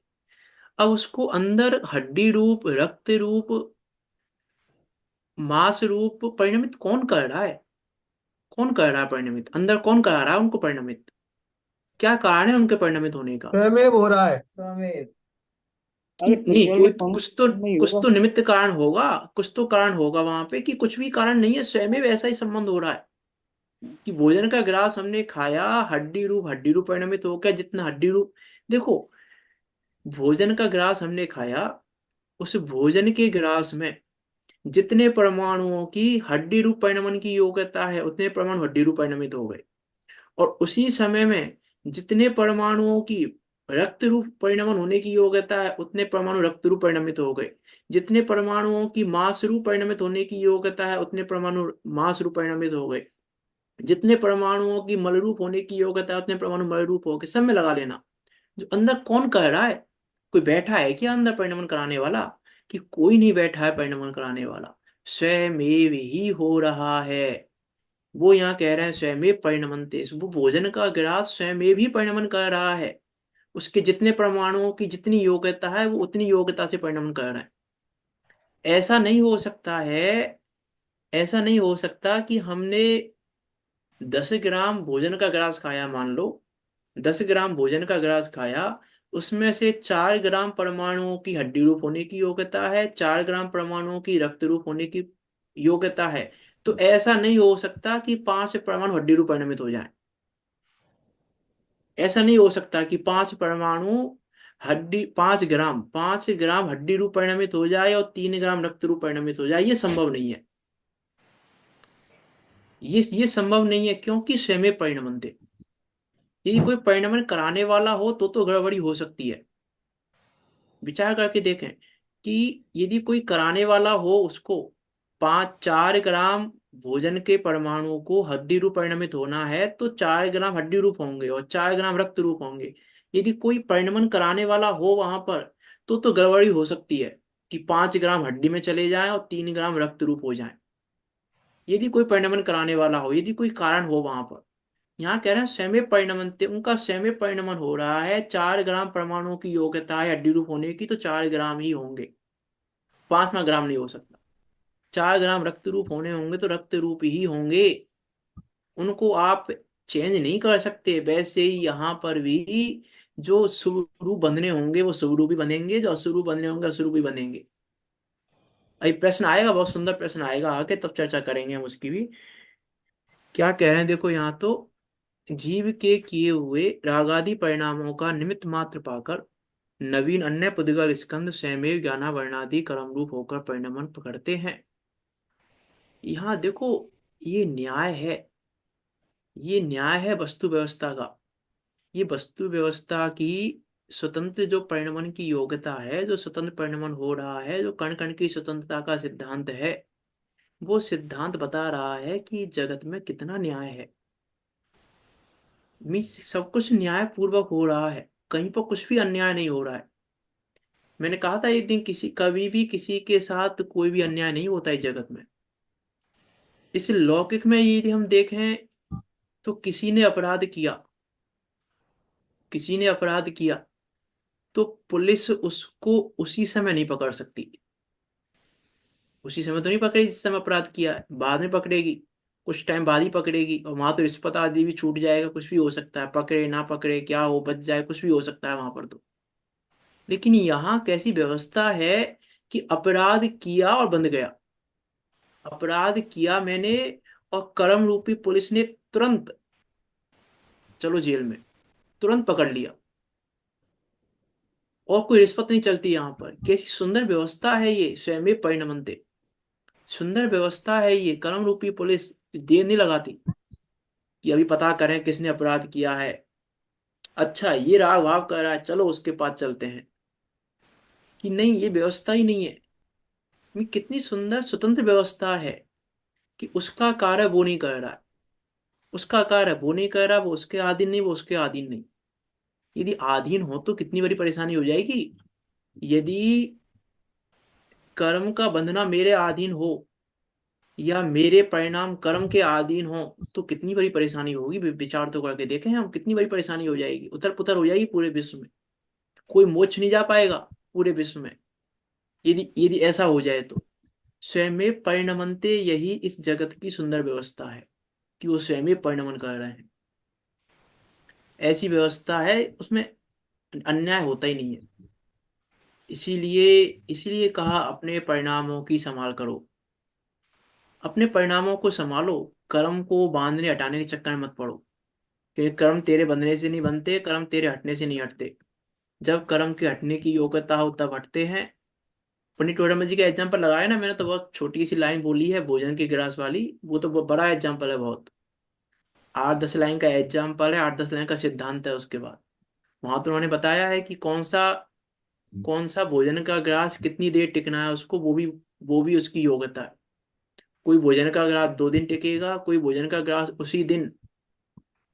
अब उसको अंदर हड्डी रूप, रक्त रूप, मांस रूप परिणमित कौन कर रहा है? कौन कर रहा है परिणमित? अंदर कौन करा रहा है उनको परिणमित? क्या कारण है उनके परिणमित होने का? स्वयं हो रहा है, स्वयं। अगर नहीं, कोई टेम्पोररी फंक्शन नहीं कुछ होगा। तो निमित्त कारण होगा। कुछ तो कारण होगा वहां पे, कि कुछ भी कारण नहीं है, स्वयं वैसा ही संबंध हो रहा है। कि भोजन का ग्रास हमने खाया, हड्डी रूप परिणमित हो गया, जितना हड्डी रूप। देखो, भोजन का ग्रास हमने खाया, उस भोजन के ग्रास में जितने परमाणुओं की हड्डी रूप परिणमन की योग्यता है, उतने परमाणु हड्डी रूप परिणमित हो गए। और उसी समय में जितने परमाणुओं की रक्त रूप परिणमन होने की योग्यता है, उतने परमाणु रक्त रूप परिणमित हो गए। जितने परमाणुओं की मांस रूप परिणमित होने की योग्यता है, उतने परमाणु मांस रूप परिणमित हो गए। जितने परमाणुओं की मल रूप होने की योग्यता है, उतने परमाणु मल रूप हो गए। सब में लगा लेना। जो अंदर कौन कर रहा है? कोई बैठा है क्या अंदर परिणमन कराने वाला? कि कोई नहीं बैठा है परिणमन कराने वाला, स्वयं ही हो रहा है। वो यहाँ कह रहे हैं स्वयं परिणमनते, वो भोजन का ग्रास स्वयं भी परिणमन कर रहा है। उसके जितने परमाणुओं की जितनी योग्यता है, वो उतनी योग्यता से परिणमन कर रहा है। ऐसा नहीं हो सकता है, ऐसा नहीं हो सकता कि हमने 10 ग्राम भोजन का ग्रास खाया, मान लो 10 ग्राम भोजन का ग्रास खाया, उसमें से 4 ग्राम परमाणुओं की हड्डी रूप होने की योग्यता है, 4 ग्राम परमाणुओं की रक्त रूप होने की योग्यता है। तो ऐसा नहीं हो सकता कि 5 परमाणु हड्डी रूप परिणमित हो जाए। ऐसा नहीं हो सकता कि 5 परमाणु हड्डी, 5 ग्राम हड्डी रूप परिणमित हो जाए और 3 ग्राम रक्त रूप परिणमित हो जाए। ये संभव नहीं है। ये संभव नहीं है, क्योंकि स्वयं परिणमनते। यदि कोई परिणमन कराने वाला हो तो गड़बड़ी हो सकती है। विचार करके देखें कि यदि कोई कराने वाला हो, उसको 4 ग्राम भोजन के परमाणु को हड्डी रूप परिणमित होना है, तो 4 ग्राम हड्डी रूप होंगे और 4 ग्राम रक्त रूप होंगे। यदि कोई परिणमन कराने वाला हो वहां पर, तो गड़बड़ी हो सकती है कि 5 ग्राम हड्डी में चले जाएं और 3 ग्राम रक्त रूप हो जाएं। यदि कोई परिणमन कराने वाला हो, यदि कोई कारण हो वहां पर। यहाँ कह रहे हैं स्वयं परिणमनते, उनका स्वयं परिणमन हो रहा है। 4 ग्राम परमाणुओं की योग्यता है हड्डी रूप होने की, तो 4 ग्राम ही होंगे, 5वां ग्राम नहीं हो सकता। 4 ग्राम रक्त रूप होने होंगे तो रक्त रूप ही होंगे। उनको आप चेंज नहीं कर सकते। वैसे ही यहाँ पर भी जो शुभ रूप बंधने होंगे वो शुभ रूप भी बनेंगे, जो अशुभ रूप बंधने होंगे अशुभ रूप भी बनेंगे। अभी प्रश्न आएगा, बहुत सुंदर प्रश्न आएगा आगे, तब चर्चा करेंगे हम उसकी भी। क्या कह रहे हैं देखो यहाँ तो, जीव के किए हुए रागादि परिणामों का निमित्त मात्र पाकर नवीन अन्य पुद्गल स्कंद स्वयं ज्ञानावरणादि कर्म रूप होकर परिणमन पकड़ते हैं। यहाँ देखो, ये न्याय है। ये न्याय है वस्तु व्यवस्था का। ये वस्तु व्यवस्था की स्वतंत्र जो परिणमन की योग्यता है, जो स्वतंत्र परिणमन हो रहा है, जो कण कण की स्वतंत्रता का सिद्धांत है, वो सिद्धांत बता रहा है कि जगत में कितना न्याय है। मीन्स सब कुछ न्याय पूर्वक हो रहा है, कहीं पर कुछ भी अन्याय नहीं हो रहा है। मैंने कहा था एक दिन, किसी कभी भी किसी के साथ कोई भी अन्याय नहीं होता है जगत में। इस लौकिक में यदि हम देखें, तो किसी ने अपराध किया, किसी ने अपराध किया, तो पुलिस उसको उसी समय नहीं पकड़ सकती। उसी समय तो नहीं पकड़ेगी जिस समय अपराध किया है, बाद में पकड़ेगी। कुछ टाइम बाद ही पकड़ेगी, और वहां तो रिश्वत आदि भी छूट जाएगा, कुछ भी हो सकता है, पकड़े ना पकड़े, क्या हो, बच जाए, कुछ भी हो सकता है वहां पर तो। लेकिन यहाँ कैसी व्यवस्था है कि अपराध किया और बंद गया। अपराध किया मैंने, और कर्म रूपी पुलिस ने तुरंत, चलो जेल में, तुरंत पकड़ लिया, और कोई रिश्वत नहीं चलती यहाँ पर। कैसी सुंदर व्यवस्था है ये स्वयं परिणमनते। सुंदर व्यवस्था है ये। कर्म रूपी पुलिस देर नहीं लगाती कि अभी पता करें किसने अपराध किया है। अच्छा, ये राग भाव कर रहा है, चलो उसके पास चलते हैं। कि नहीं, ये व्यवस्था ही नहीं है। ये कितनी सुंदर स्वतंत्र व्यवस्था है कि उसका कार्य वो नहीं कर रहा है, उसका कार्य वो नहीं कर रहा, वो उसके अधीन नहीं, वो उसके अधीन नहीं। यदि अधीन हो तो कितनी बड़ी परेशानी हो जाएगी। यदि कर्म का बंधना मेरे अधीन हो, या मेरे परिणाम कर्म के अधीन हो, तो कितनी बड़ी परेशानी होगी। विचार तो करके देखें हम, कितनी बड़ी परेशानी हो जाएगी, उथल पुथल हो जाएगी पूरे विश्व में। कोई मोक्ष नहीं जा पाएगा पूरे विश्व में, यदि यदि ऐसा हो जाए तो। स्वयं में परिणमनते, यही इस जगत की सुंदर व्यवस्था है कि वो स्वयं में परिणमन कर रहे हैं। ऐसी व्यवस्था है, उसमें अन्याय होता ही नहीं है। इसीलिए इसीलिए कहा अपने परिणामों की संभाल करो। अपने परिणामों को संभालो, कर्म को बांधने हटाने के चक्कर में मत पड़ो। क्योंकि कर्म तेरे बनने से नहीं बनते, कर्म तेरे हटने से नहीं हटते। जब कर्म के हटने की योग्यता हो तब हटते हैं। पंडित टोडरमल जी का एग्जाम्पल लगाया ना मैंने, तो बहुत छोटी सी लाइन बोली है भोजन के गिलास वाली, वो तो बहुत बड़ा एग्जाम्पल है बहुत। 8-10 लाइन का एग्जाम्पल है, 8-10 लाइन का सिद्धांत है उसके बाद। वहां तो उन्होंने बताया है कि कौन सा भोजन का ग्रास कितनी देर टिकना है उसको, वो भी उसकी योग्यता है। कोई भोजन का ग्रास 2 दिन टिकेगा, कोई भोजन का ग्रास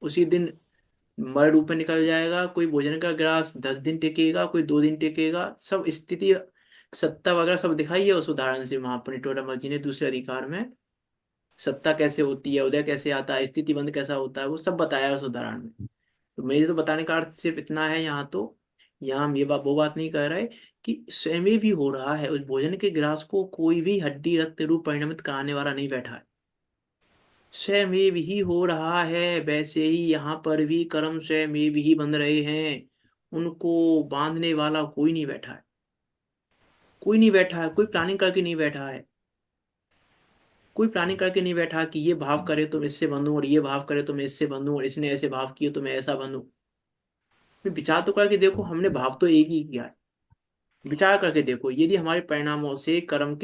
उसी दिन मर रूप में निकल जाएगा, कोई भोजन का ग्रास 10 दिन टिकेगा, कोई 2 दिन टिकेगा। सब स्थिति सत्ता वगैरह सब दिखाई है उस उदाहरण से वहां पर टोडरमल जी ने दूसरे अधिकार में। सत्ता कैसे होती है, उदय कैसे आता है, स्थिति बंद कैसा होता है, वो सब बताया है उस उदाहरण में। तो मेरे तो बताने का अर्थ सिर्फ इतना है यहाँ तो। यहाँ हम ये बात वो बात नहीं कर रहे कि स्वयं भी हो रहा है, उस भोजन के ग्रास को कोई भी हड्डी रक्त रूप परिणमित कराने वाला नहीं बैठा है। स्वयं ही हो रहा है, वैसे ही यहाँ पर भी कर्म स्वयं ही बन रहे हैं। उनको बांधने वाला कोई नहीं बैठा है। कोई नहीं बैठा है, कोई प्लानिंग करके नहीं बैठा है। कोई प्लानिंग करके नहीं बैठा कि ये भाव करे तो मैं इससे बंधूं, और ये भाव करे तो मैं इससे बंधूं, और इसने ऐसे भाव किए तो मैं ऐसा बंधूं। विचार तो करके देखो, हमने भाव तो एक ही किया है। विचार करके देखो, यदि हमारे परिणामों से कर्म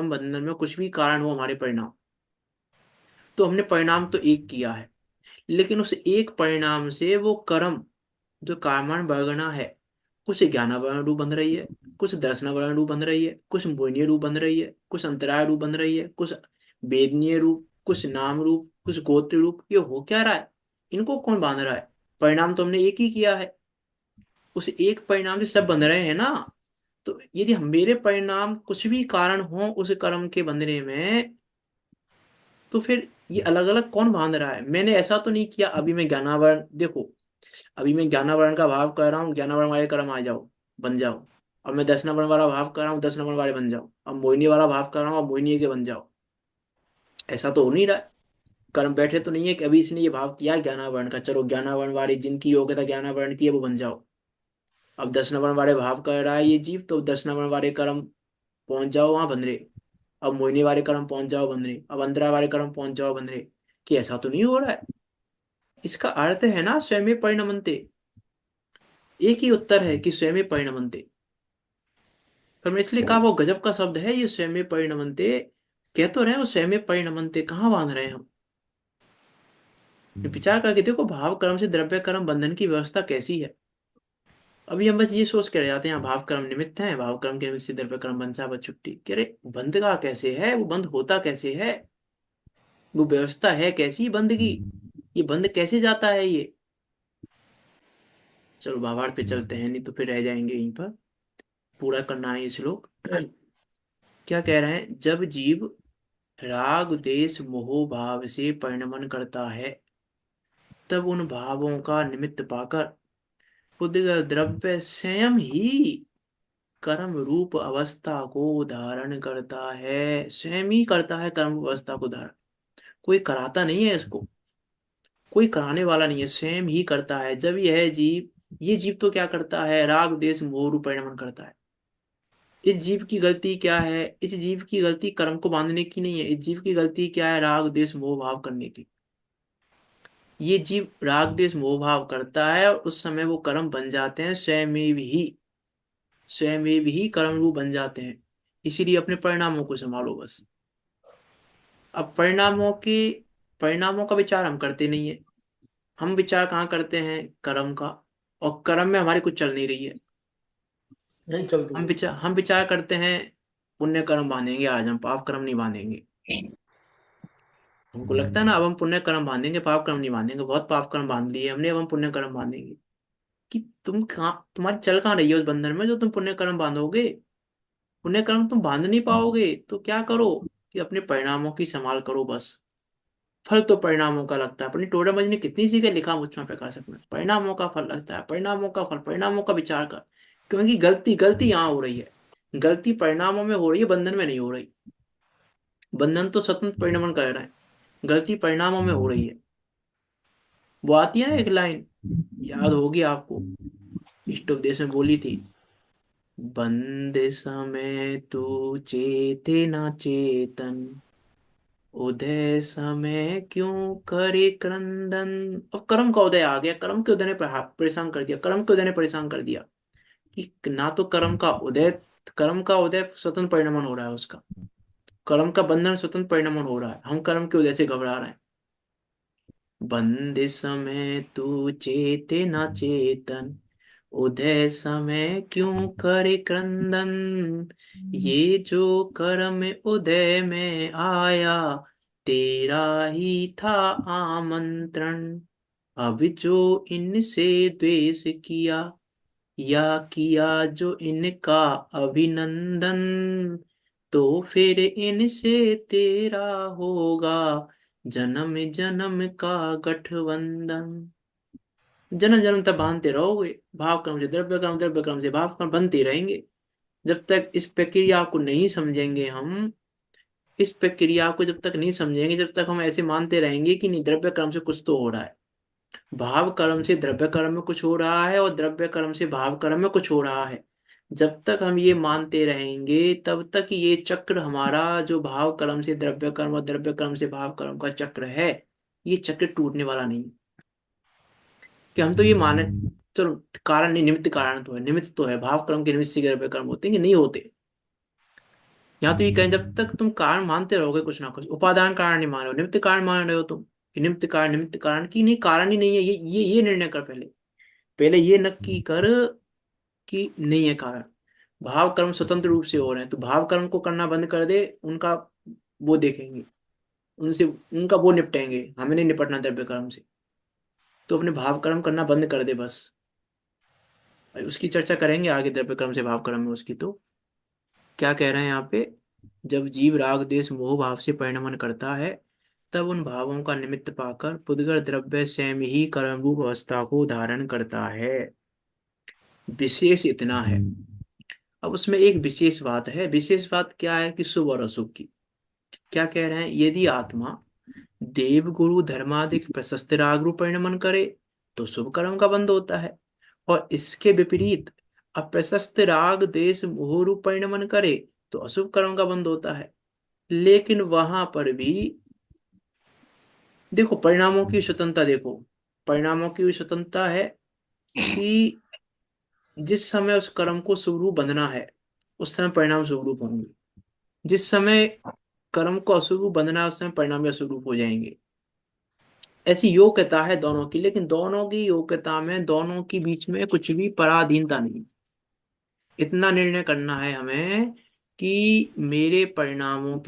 बंधन में कुछ भी कारण हो हमारे परिणाम, तो हमने परिणाम तो एक किया है। लेकिन उस एक परिणाम से वो कर्म जो कारण वर्गना है, कुछ ज्ञानावरण रूप बन रही है, कुछ दर्शनावरण रूप बन रही है, कुछ मोहिनीय रूप बन रही है, कुछ अंतराय रूप बन रही है, कुछ वेदनीय रूप, कुछ नाम रूप, कुछ गोत्र रूप। ये हो क्या रहा है? इनको कौन बांध रहा है? परिणाम तो हमने एक ही किया है। उस एक परिणाम से सब बन रहे हैं ना। तो यदि हम मेरे परिणाम कुछ भी कारण हो उस कर्म के बंधने में, तो फिर ये अलग अलग कौन बांध रहा है? मैंने ऐसा तो नहीं किया अभी मैं ज्ञानावरण देखो, अभी मैं ज्ञानावरण का भाव कर रहा हूँ, ज्ञानावरण वाले कर्म आ जाओ, बन जाओ। अब मैं 10 नंबर वाला भाव कर रहा हूँ, 10 नंबर वाले बन जाओ। अब मोहिनी वाला भाव कर रहा हूँ, अब मोहिनी के बन जाओ। ऐसा तो हो नहीं रहा है। कर्म बैठे तो नहीं है कि अभी इसने ये भाव किया ज्ञानावरण का, चलो ज्ञानावरण वाले जिनकी योग्यता ज्ञानावरण की है वो बन जाओ। अब 10 नंबर वाले भाव कर रहा है ये जीव, तो 10 नंबर वाले कर्म पहुंच जाओ वहां बन रहे। अब मोहिनी वाले कर्म पहुंच जाओ बन रहे, अब अंतरा वाले कर्म पहुंच जाओ बन रहे। कि ऐसा तो नहीं हो रहा है? इसका अर्थ है ना स्वयं परिणमन्ते। एक ही उत्तर है कि स्वयं परिणमन्ते। पर मैं इसलिए कहा वो गजब का शब्द है ये स्वयं परिणमन्ते। कह तो रहे हैं वो स्वयं परिणमन्ते, कहाँ बांध रहे हैं हम? विचार करके देखो, भाव कर्म से द्रव्य कर्म बंधन की व्यवस्था कैसी है। अभी हम बस ये सोच के रह जाते हैं भाव कर्म निमित्त है, भाव कर्म के निमित्त से द्रव्य कर्म बंसा बस छुट्टी। कह रहे बंध का कैसे है, वो बंद होता कैसे है? वो व्यवस्था है कैसी बंद की? ये बंद कैसे जाता है ये? चलो भावार्थ पे चलते हैं, नहीं तो फिर रह जाएंगे यहीं पर। पूरा करना है ये श्लोक। क्या कह रहे हैं? जब जीव राग देश मोह भाव से परिणमन करता है, तब उन भावों का निमित्त पाकर उद्गत द्रव्य स्वयं ही कर्म रूप अवस्था को धारण करता है। स्वयं ही करता है कर्म अवस्था को धारण। कोई कराता नहीं है इसको, कोई कराने वाला नहीं है, स्वयं ही करता है। जब यह जीव, ये जीव तो क्या करता है? राग देश मोह रूप परिणमन करता है। इस जीव की गलती क्या है? इस जीव की गलती कर्म को बांधने की नहीं है। इस जीव की गलती क्या है? राग देश मोह भाव करने की। ये जीव राग द्वेष मोह भाव करता है और उस समय वो कर्म बन जाते हैं, स्वयं ही कर्म रूप बन जाते हैं। इसीलिए अपने परिणामों को संभालो बस। अब परिणामों का विचार हम करते नहीं है। हम विचार कहाँ करते हैं? कर्म का। और कर्म में हमारी कुछ चल नहीं रही है। नहीं चलती है। हम विचार करते हैं पुण्य कर्म बांधेंगे आज, हम पाप कर्म नहीं बांधेंगे। हमको लगता है ना अब हम पुण्य कर्म बांधेंगे, पाप कर्म नहीं बांधेंगे। बहुत पाप कर्म बांध लिए हमने, अब हम पुण्य कर्म बांधेंगे। कि तुम कहाँ, तुम्हारी चल कहाँ रही है उस बंधन में जो तुम पुण्य कर्म बांधोगे? पुण्य कर्म तुम बांध नहीं पाओगे तो क्या करो? कि अपने परिणामों की संभाल करो बस। फल तो परिणामों का लगता है। अपनी टोडरमल ने कितनी जगह लिखा मुझमें प्रकाशक में, परिणामों का फल लगता है, परिणामों का फल, परिणामों का विचार कर। क्योंकि गलती गलती यहाँ हो रही है। गलती परिणामों में हो रही है, बंधन में नहीं हो रही। बंधन तो स्वतंत्र परिणमन कर रहा है, गलती परिणामों में हो रही है। वो आती है ना एक लाइन, याद होगी आपको, इष्टोपदेश में बोली थी। बंद समय तू चेते ना चेतन, उदय समय क्यों करे क्रंदन। अब कर्म का उदय आ गया, कर्म के उदय ने परेशान कर दिया, कर्म के उदय ने परेशान कर दिया कि ना तो कर्म का उदय स्वतंत्र परिणमन हो रहा है उसका, कर्म का बंधन स्वतंत्र परिणमन हो रहा है, हम कर्म के उदय से घबरा रहे हैं। बंद समय तू चेते ना चेतन, उदय समय क्यों करे क्रंदन। ये जो कर्म उदय में आया, तेरा ही था आमंत्रण। अब जो इनसे द्वेष किया, या किया जो इनका अभिनंदन, तो फिर इनसे तेरा होगा जन्म जन्म का गठबंधन। जन्म जन्म तक बांधते रहोगे, भाव कर्म से द्रव्य कर्म, द्रव्य कर्म से भाव कर्म बनते रहेंगे। जब तक इस प्रक्रिया को नहीं समझेंगे हम, इस प्रक्रिया को जब तक नहीं समझेंगे, जब तक हम ऐसे मानते रहेंगे कि नहीं द्रव्य कर्म से कुछ तो हो रहा है, भाव कर्म से द्रव्य कर्म में कुछ हो रहा है और द्रव्य कर्म से भाव कर्म में कुछ हो रहा है, जब तक हम ये मानते रहेंगे तब तक ये चक्र हमारा, जो भाव कर्म से द्रव्य कर्म और द्रव्य कर्म से भाव कर्म का चक्र है, ये चक्र टूटने वाला नहीं। कि हम तो ये माने, चलो कारण नहीं, निमित्त कारण तो है, निमित्त तो है, भाव कर्म के निमित्त से द्रव्य कर्म होते हैं कि नहीं होते। यहाँ तो ये कहें, जब तक तुम कारण मानते रहोगे कुछ ना कुछ, उपादान कारण नहीं मान रहे हो, निमित्त कारण मान रहे हो तुम, कि निमित्त कारण की नहीं, कारण ही नहीं है, ये निर्णय कर पहले, पहले ये नक्की कर कि नहीं है कारण। भाव कर्म स्वतंत्र रूप से हो रहे हैं, तो भाव कर्म को करना बंद कर दे, उनका वो देखेंगे, उनसे उनका वो निपटेंगे, हमें नहीं निपटना द्रव्य कर्म से, तो अपने भाव कर्म करना बंद कर दे बस। उसकी चर्चा करेंगे आगे, द्रव्य कर्म से भाव कर्म में उसकी। तो क्या कह रहे हैं यहाँ पे, जब जीव राग देश मोह भाव से परिणमन करता है, तब उन भावों का निमित्त पाकर पुद्गल द्रव्य स्वयं ही कर्म रूप अवस्था को धारण करता है। विशेष इतना है। अब उसमें एक विशेष बात है, विशेष बात क्या है कि शुभ और अशुभ की। क्या कह रहे हैं, यदि आत्मा देव गुरु धर्मादिक प्रशस्त राग रूप परिणमन करे तो शुभ कर्म का बंध होता है, और इसके विपरीत अप्रशस्त राग देश मोह रूप परिणमन करे तो अशुभ कर्म का बंध होता है। लेकिन वहां पर भी देखो परिणामों की स्वतंत्रता, देखो परिणामों की भी स्वतंत्रता है कि जिस समय उस कर्म को शुभ रूप बंधना है, उस समय परिणाम शुभ रूप होंगे, जिस समय कर्म को अशुभ रूप बंधना है उस समय परिणाम भी अशुभ रूप हो जाएंगे। ऐसी योग्यता है दोनों की, लेकिन दोनों की योग्यता में, दोनों के बीच में कुछ भी पराधीनता नहीं। इतना निर्णय करना है हमें कि मेरे परिणामों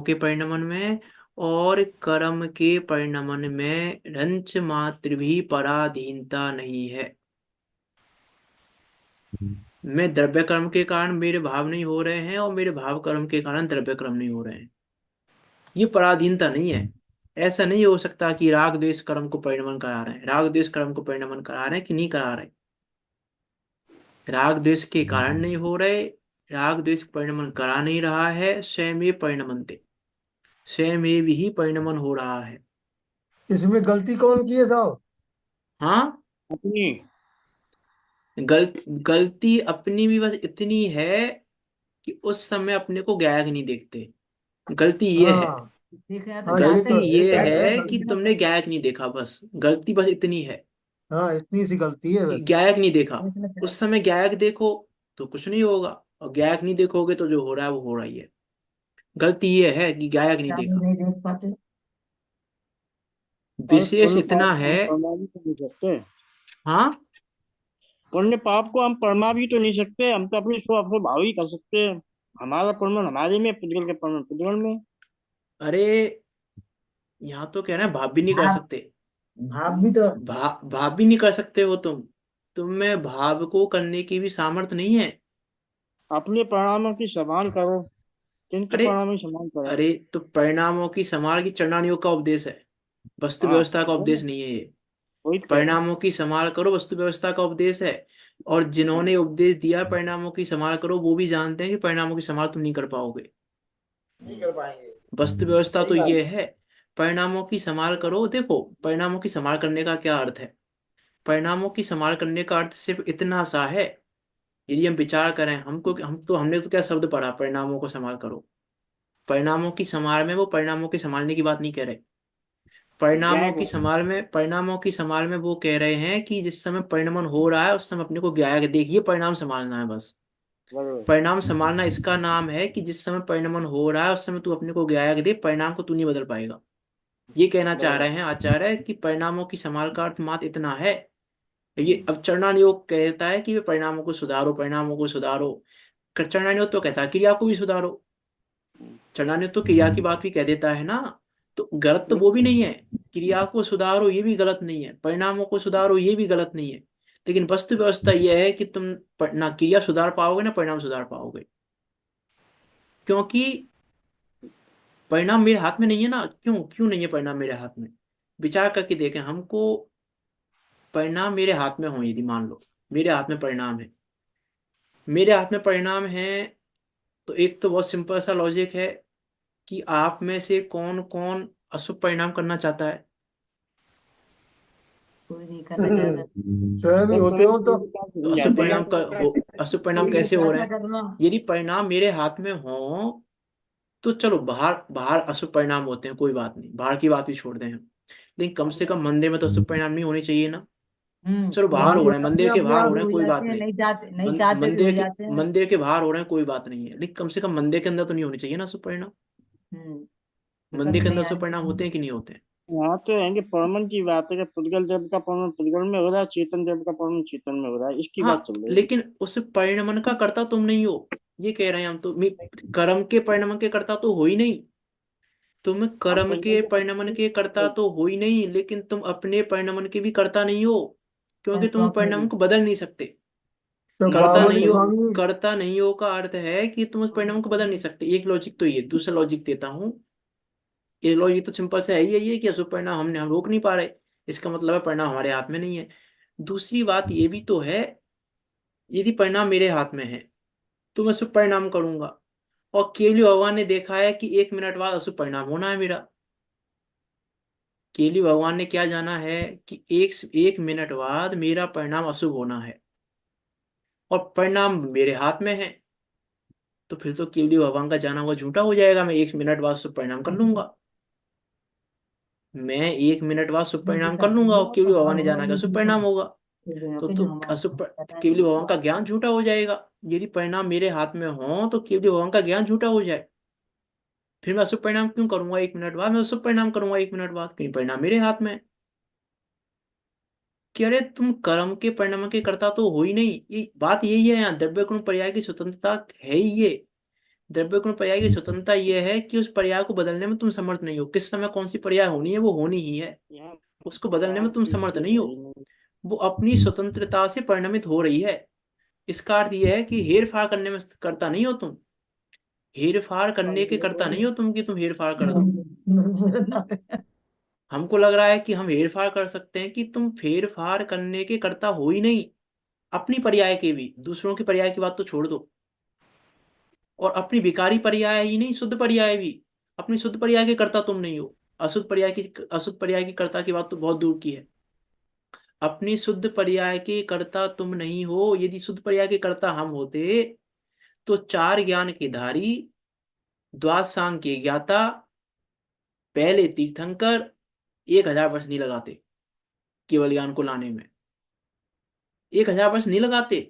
के परिणमन में और कर्म के परिणमन में रंच मात्र भी पराधीनता नहीं है। मैं द्रव्य कर्म के कारण मेरे भाव नहीं हो रहे हैं और मेरे भाव कर्म के कारण द्रव्य कर्म नहीं हो रहे हैं, ये पराधीनता नहीं है। ऐसा नहीं हो सकता कि राग द्वेष कर्म को परिणमन करा रहे हैं, राग द्वेष कर्म को परिणमन करा रहे हैं कि नहीं करा रहे, राग द्वेष के कारण नहीं हो रहे, राग द्वेष परिणमन करा नहीं रहा है, स्वयं परिणमनते, स्वयं ही परिणमन हो रहा है। इसमें गलती कौन की है साहब? हाँ, अपनी। गल गलती अपनी भी बस इतनी है कि उस समय अपने को गायक नहीं देखते, गलती ये है, हाँ ठीक है तो हाँ, ये गलती तो है, ये गलती है कि गलती ना तुमने गायक नहीं देखा, बस गलती बस इतनी है हाँ, इतनी सी गलती है कि बस। गायक नहीं देखा। इसमें उस समय गायक देखो तो कुछ नहीं होगा, और गायक नहीं देखोगे तो जो हो रहा है वो हो रहा ही है। गलती ये है कि गायक नहीं चाबी देखा। नहीं देख पाते। और विशेष पुण्य पाप इतना को है। हम परमा भी तो नहीं सकते। हाँ, पुण्य पाप को हम परमा भी तो नहीं सकते, हम तो अपने स्व अपने भाव ही कर सकते हैं। हमारा पुण्य हमारे में, पुद्गल के पुण्य पुद्गल में। अरे यहाँ तो कह रहे हैं भाव भी नहीं कर भाव सकते, भाव भी तो भाव भी नहीं कर सकते हो तुम में भाव को करने की भी सामर्थ्य नहीं है। अपने परिणामों की संभाल करो, जिनके अरे परिणाम की संभाल करो। अरे तो परिणामों की संभाल की चरणान योग का उपदेश है, वस्तु हाँ, व्यवस्था का उपदेश नहीं है ये। वही तो कह रहा हूँ। परिणामों की संभाल करो वस्तु व्यवस्था का उपदेश है, और जिन्होंने उपदेश दिया परिणामों की संभाल करो वो भी जानते हैं कि परिणामों की संभाल तुम नहीं कर पाओगे। नहीं कर पाएंगे। वस्तु व्यवस्था सही तो बात ये है। है, परिणामों की संभाल करो। देखो परिणामों की संभाल करने का क्या अर्थ है, परिणामों की संभाल करने का अर्थ सिर्फ इतना सा है यदि हम विचार करें, हमने तो क्या शब्द पढ़ा, परिणामों को संभाल करो। परिणामों की संभाल में वो परिणामों के संभालने की बात नहीं कह रहे। क्या है वो? परिणामों की संभाल में वो कह रहे हैं कि जिस समय परिणमन हो रहा है उस समय अपने को ज्ञाया देखिए, परिणाम संभालना है बस। बरोबर। परिणाम संभालना इसका नाम है कि जिस समय परिणमन हो रहा है उस समय तू अपने को ज्ञाया दे, परिणाम को तू नहीं बदल पाएगा। ये कहना चाह रहे बरोबर। हैं आचार्य कि परिणामों की संभाल का अर्थ मात्र इतना है। ये अब चरणान योग कहता है कि वे परिणामों को सुधारो, परिणामों को सुधारो। चरणान योग तो कहता है क्रिया को भी सुधारो। चरणान योग तो क्रिया की बात भी कह देता है ना। तो गलत तो वो भी नहीं है, क्रिया को सुधारो ये भी गलत नहीं है, परिणामों को सुधारो ये भी गलत नहीं है। लेकिन वस्तु व्यवस्था यह है कि तुम ना क्रिया सुधार पाओगे ना परिणाम सुधार पाओगे, क्योंकि परिणाम मेरे हाथ में नहीं है ना। क्यों क्यों नहीं है परिणाम मेरे हाथ में? विचार करके देखें, हमको परिणाम मेरे हाथ में हो, यदि मान लो मेरे हाथ में परिणाम है, मेरे हाथ में परिणाम है, तो एक तो बहुत सिंपल सा लॉजिक है कि आप में से कौन कौन अशुभ परिणाम करना चाहता है? कोई नहीं करना चाहता। स्वयं ही जब होते तुम्हें हो तो पूरी तो हो अशुभ जाती है। परिणाम का हो, अशुभ परिणाम कोई नहीं कैसे हो रहे चाहता हैं? करना। यदि परिणाम मेरे हाथ में हो तो चलो, बाहर बाहर अशुभ परिणाम होते हैं, कोई बात नहीं, बाहर की बात भी छोड़ दें हम। लेकिन कम से कम मंदिर में तो अशुभ परिणाम नहीं होने चाहिए ना। चलो वहां बाहर हो तो रहे हैं, अपने मंदिर के अपने बाहर आप हो ही रहे हैं, हो कोई जाते बात हैं, नहीं। नहीं चाहते भी हो जाते हैं। मंदिर के बाहर हो रहे हैं, कोई बात नहीं है, लेकिन कम से कम मंदिर के अंदर तो नहीं होने चाहिए ना अशुभ परिणाम। विकल्प मंदिर के अंदर नहीं अशुभ आने परिणाम होते चाहिए। हैं कि नहीं होते हैं? यहाँ तो है कि परमन की बात है कि पुद्गल देव का परमन पुद्गल में हो रहा है, चेतन देव का परमन चेतन में हो रहा है, इसकी बात हाँ, चल रही है। लेकिन उस परिणमन का कर्ता तुम नहीं हो, ये कह रहे हैं हम तो। कर्म के परिणमन के कर्ता तो हो ही नहीं। तुम हम कर्म परिमल के परिणमन के कर्ता के तो हो ही नहीं, लेकिन तुम अपने परिणमन के भी कर्ता नहीं हो, क्योंकि तुम क्योंकि परिणाम को बदल नहीं सकते। तो कर्ता बाबा जी नहीं हो, स्वामी। कर्ता नहीं हो का अर्थ है कि तुम उस परिणाम को बदल नहीं सकते। एक लॉजिक तो ये, दूसरा लॉजिक देता हूँ। ये लॉजिक तो सिंपल से है ही है, ये कि अशुभ परिणाम हम रोक नहीं पा रहे, इसका मतलब है परिणाम हमारे हाथ में नहीं है। दूसरी बात ये भी तो है, यदि परिणाम मेरे हाथ में है तो मैं शुभ परिणाम करूंगा, और केवली भगवान ने देखा है कि 1 मिनट बाद अशुभ परिणाम होना है मेरा। केवली भगवान ने क्या जाना है कि 1 मिनट बाद मेरा परिणाम अशुभ होना है, और परिणाम मेरे हाथ में है। तो फिर तो केवली भगवान का जाना हुआ झूठा हो जाएगा, मैं 1 मिनट बाद शुभ परिणाम कर लूंगा। मैं 1 मिनट बाद शुभ परिणाम कर लूंगा और केवली भगवान ने जाना कि अशुभ परिणाम होगा। तो केवली भगवान का ज्ञान झूठा हो जाएगा। यदि परिणाम मेरे हाथ में हो तो केवली भगवान का ज्ञान झूठा हो जाए। फिर मैं अशुभ परिणाम क्यों करूंगा 1 मिनट बाद? मैं शुभ परिणाम करूंगा 1 मिनट बाद, कहीं परिणाम मेरे हाथ में है। कि अरे तुम कर्म के परिणाम के कर्ता तो हो ही नहीं, ये बात यही है। यहाँ द्रव्य गुण पर्याय की स्वतंत्रता है ही ये। द्रव्य गुण पर्याय की स्वतंत्रता ये है कि उस पर्याय को बदलने में तुम समर्थ नहीं हो। किस समय कौन सी पर्याय होनी है वो होनी ही है, यहाँ उसको बदलने में तुम समर्थ ये नहीं है हो। ही नहीं। वो अपनी स्वतंत्रता से परिणमित हो रही है। इसका अर्थ यह है कि हेर फार करने में करता नहीं हो तुम। हेर फार करने के करता नहीं हो तुम कि तुम हेर फार कर दो। हमको लग रहा है कि हम हेर फार कर सकते हैं, कि तुम हेर फार करने के करता हो ही नहीं। अपनी पर्याय के भी, दूसरों की पर्याय की बात तो छोड़ दो। और अपनी विकारी पर्याय ही नहीं, शुद्ध पर्याय भी, अपनी शुद्ध पर्याय के कर्ता तुम नहीं हो। अशुद्ध पर्याय की कर्ता की बात तो बहुत दूर की है। अपनी शुद्ध पर्याय के कर्ता तुम नहीं हो। यदि शुद्ध पर्याय के कर्ता हम होते तो चार ज्ञान के धारी, द्वादशांग के ज्ञाता, पहले तीर्थंकर 1,000 वर्ष नहीं लगाते केवल ज्ञान को लाने में। 1,000 वर्ष नहीं लगाते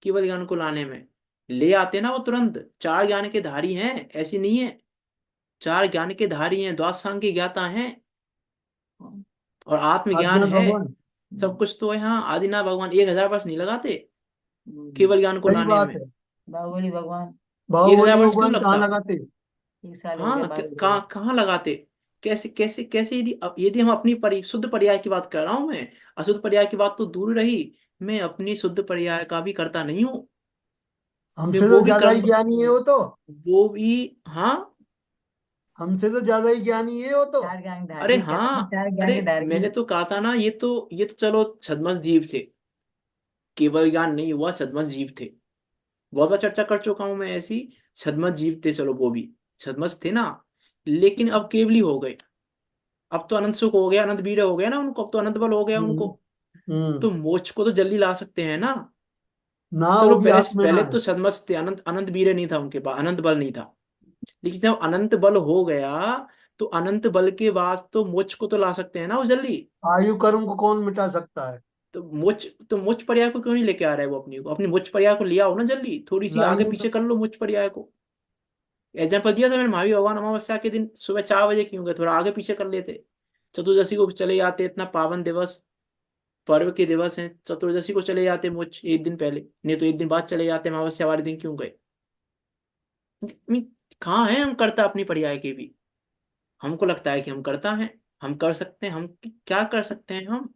केवल ज्ञान को लाने में। ले आते ना वो तुरंत। चार ज्ञान के धारी हैं, ऐसी नहीं है। चार ज्ञान के धारी हैं, द्वादशांग के ज्ञाता हैं, और आत्मज्ञान आज्ञा है। भगवान। सब कुछ तो है। हाँ, आदिनाथ भगवान 1,000 वर्ष नहीं लगाते केवल ज्ञान को सही लाने बात में। है। बाहुबली भगवान एक हजार बाहुबली वर्ष क्यों भगवान कहाँ लगता? लगाते। 1 साल हो गया हाँ, बाहुबली भगवान। कहाँ लगाते? कैसे कैसे कैसे? यदि हम अपनी शुद्ध पर्याय की बात कर रहा हूं मैं, अशुद्ध पर्याय की बात तो दूर रही। मैं अपनी शुद्ध पर्याय का भी करता नहीं हूँ। मैं हमसे तो वो भी ज्यादा ही कर्म, ज्ञानी है वो तो। वो भी। हाँ, हमसे तो ज्यादा ही ज्ञानी है वो तो। चार ज्ञान अरे धारी हाँ, चार ज्ञान अरे के धारी। मैंने तो कहा था ना, ये तो चलो छद्मस जीव थे, केवल ज्ञान नहीं हुआ, छद्मस जीव थे। बहुत बार चर्चा कर चुका हूं मैं ऐसी। छद्मस जीव थे, चलो वो भी छद्मस थे ना, लेकिन अब केवली हो गए। अब तो अनंत सुख हो गया, अनंत वीर्य हो गया ना उनको, अब तो अनंत बल हो गया उनको। हम्म। हम्म। तो मोक्ष को तो जल्दी ला सकते हैं ना। ना, चलो वो भी पहले आत्म में ना पहले है। तो सदमस्त थे, अनंत अनंत वीर्य नहीं था उनके पास, अनंत बल नहीं था। लेकिन जब अनंत बल हो गया तो अनंत बल के बाद तो मोक्ष को तो ला सकते हैं ना वो जल्दी। आयु कर्म को कौन मिटा सकता है? तो मोक्ष पर्याय को क्यों नहीं लेके आ रहा है वो अपनी को, अपनी मोक्ष पर्याय को लिया हो ना जल्दी, थोड़ी सी आगे लाएंगे पीछे तो। कर लो मोक्ष पर्याय को। एग्जाम्पल दिया था मैंने, महावीर भगवान अमावस्या के दिन सुबह 4 बजे क्यों गए, थोड़ा आगे पीछे कर लेते। चतुर्दशी को चले जाते, इतना पावन दिवस, पर्व के दिवस हैं, चतुर्दशी को चले जाते मोक्ष एक दिन पहले, नहीं तो एक दिन बाद चले जाते, अमावस्या वाले दिन क्यों गए। कहाँ है हम करता अपनी पर्याय के भी। हमको लगता है कि हम करता हैं, हम कर सकते हैं, हम क्या कर सकते हैं हम।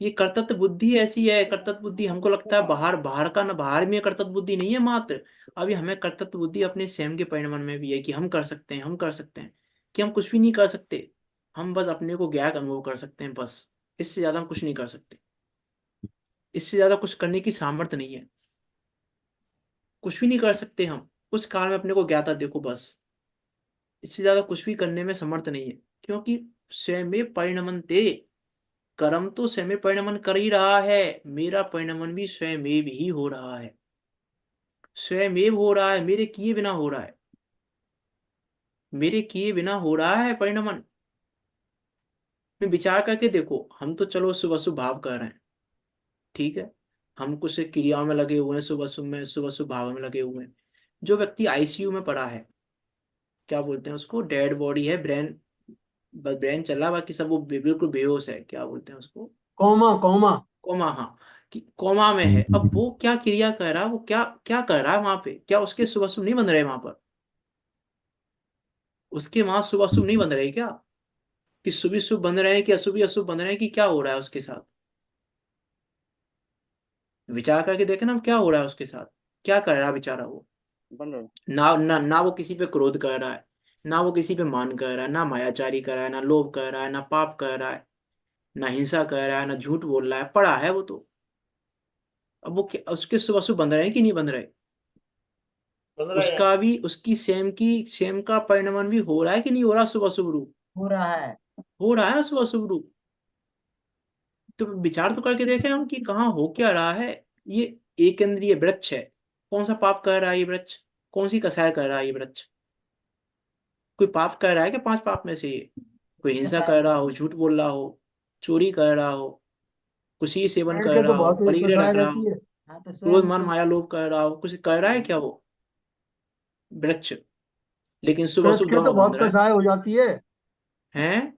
ये कर्तव्य बुद्धि ऐसी है, कर्तव्य बुद्धि हमको लगता है बाहर बाहर का ना, बाहर में कर्तव्य बुद्धि नहीं है मात्र। अभी हमें कर्तव्य बुद्धि अपने स्वयं के परिणाम में भी है कि हम कर सकते हैं, हम कर सकते हैं, कि हम कुछ भी नहीं कर सकते। हम बस अपने को ज्ञात अनुभव कर सकते हैं बस, इससे ज्यादा हम कुछ नहीं कर सकते। इससे ज्यादा कुछ करने की सामर्थ्य नहीं है, कुछ भी नहीं कर सकते हम। उस काल में अपने को ज्ञाता देखो बस, इससे ज्यादा कुछ भी करने में समर्थ नहीं है। क्योंकि स्वयं परिणमनते, कर्म तो स्वयं परिणमन कर ही रहा है, मेरा परिणमन भी स्वयं ही हो रहा है, स्वयं हो रहा है, मेरे किए बिना हो रहा है, मेरे किए बिना हो रहा है परिणमन। में विचार करके देखो, हम तो चलो शुभ अशुभ भाव कर रहे हैं, ठीक है, हम कुछ क्रियाओं में लगे हुए हैं, शुभ अशुभ में, शुभ अशुभ भाव में लगे हुए हैं। जो व्यक्ति आईसीयू में पड़ा है, क्या बोलते हैं उसको, डेड बॉडी है, ब्रेन, बस ब्रेन चला, बाकी सब वो बिल्कुल बेहोश है, क्या बोलते हैं उसको, कौमा, कौमा। कोमा, हाँ, कि कोमा में है। अब वो क्या क्रिया कर रहा है, वो क्या क्या कर रहा है वहां पे, क्या उसके शुभ अशुभ नहीं बन रहे वहां पर, उसके वहां शुभ अशुभ नहीं बन रहे क्या, कि शुभ शुभ बन रहे हैं कि अशुभ अशुभ बन रहे हैं, कि क्या हो रहा है उसके साथ। विचार करके देखे ना क्या हो रहा है उसके साथ, क्या कर रहा है बेचारा वो। बन रहे। ना वो किसी पे क्रोध कर रहा है, ना वो किसी पे मान कर रहा है, ना मायाचारी कर रहा है, ना लोभ कर रहा है, ना पाप कर रहा है, ना हिंसा कर रहा है, ना झूठ बोल रहा है, पड़ा है वो तो। अब वो उसके शुभ अशुभ बन रहे हैं कि नहीं बन रहे, बन रहे हैं। उसका भी, उसकी सेम का परिणमन भी हो रहा है कि नहीं हो रहा, शुभ अशुभ रूप हो रहा है। हो रहा है ना, शुभ अशुभ रूप। तो विचार तो करके देखें हम कि कहाँ हो क्या रहा है। ये एक इंद्रिय वृक्ष है, कौन सा पाप कर रहा है ये वृक्ष, कौन सी कसाय कर रहा है ये वृक्ष। कोई पाप कर रहा है क्या, 5 पाप में से ये, कोई हिंसा कसाय कर कर रहा रहा हो, है। झूठ बोल रहा हो, चोरी कर रहा हो, कुछ सेवन पेड़ कर के तो रहा हो, बहुत परिग्रह कसाय रख रहा हो, रहती है। हाँ तो क्रोध स्वयं मान तो। माया लोभ कर रहा हो, कुछ कर रहा है क्या वो वृक्ष। लेकिन शुभ वृक्ष अशुभ के तो दोनों बन बहुत रहा है। कसाय हो जाती है। हैं।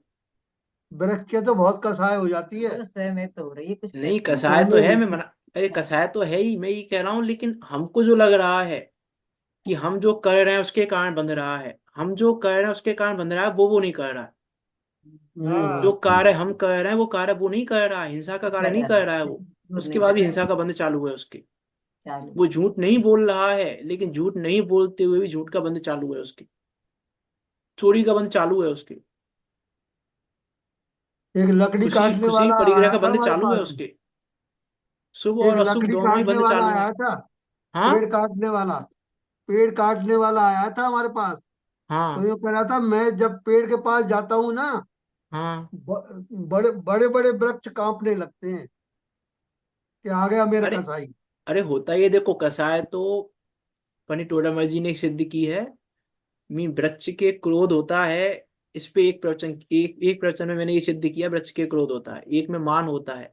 वृक्ष के तो बहुत कसाय हो जाती वो है। तो स्वयं तो हो रही है, कुछ नहीं कहते हैं कसाय स्वयं तो में है, मैं होती मना, अरे हाँ। कसाय तो है ही, मैं ये कह रहा हूँ, लेकिन हमको जो लग रहा है कि हम जो कर रहे हैं उसके कारण बन रहा है, हम जो कर रहे हैं उसके कारण बन रहा है, वो नहीं कर रहा है। जो हाँ। कार्य हम कर रहे हैं वो कार्य वो नहीं कर रहा है, हिंसा का कार्य कर नहीं रहा कर है, रहा है वो। इसमें झूठ उसके नहीं बाद कर भी रहा है। हिंसा का बंध चालू है उसके। चालू वो झूठ नहीं बोल रहा है, लेकिन झूठ नहीं बोलते हुए भी झूठ का बंध चालू है उसके, चोरी का बंध चालू है उसके, एक लकड़ी खुशी काटने खुशी वाला परिग्रह आया का था बंध हमारे चालू है पास। उसके, शुभ एक और अशुभ लकड़ी दोनों ही काटने बंध वाला चालू है। आया था। पेड़ हाँ। काटने वाला। पेड़ काटने वाला आया था हमारे पास। तो हाँ। ये कह रहा था, मैं जब पेड़ के पास जाता हूँ ना, हाँ। बड़े बड़े बड़े वृक्ष कांपने लगते हैं कि आ गया मेरा अरे कसाई। अरे होता ही है, देखो कसाय तो पनी टोडामल जी ने सिद्ध की है। मी वृक्ष के क्रोध होता है, इस पे एक प्रवचन में मैंने ये सिद्ध किया, वृक्ष के क्रोध होता है, एक में मान होता है।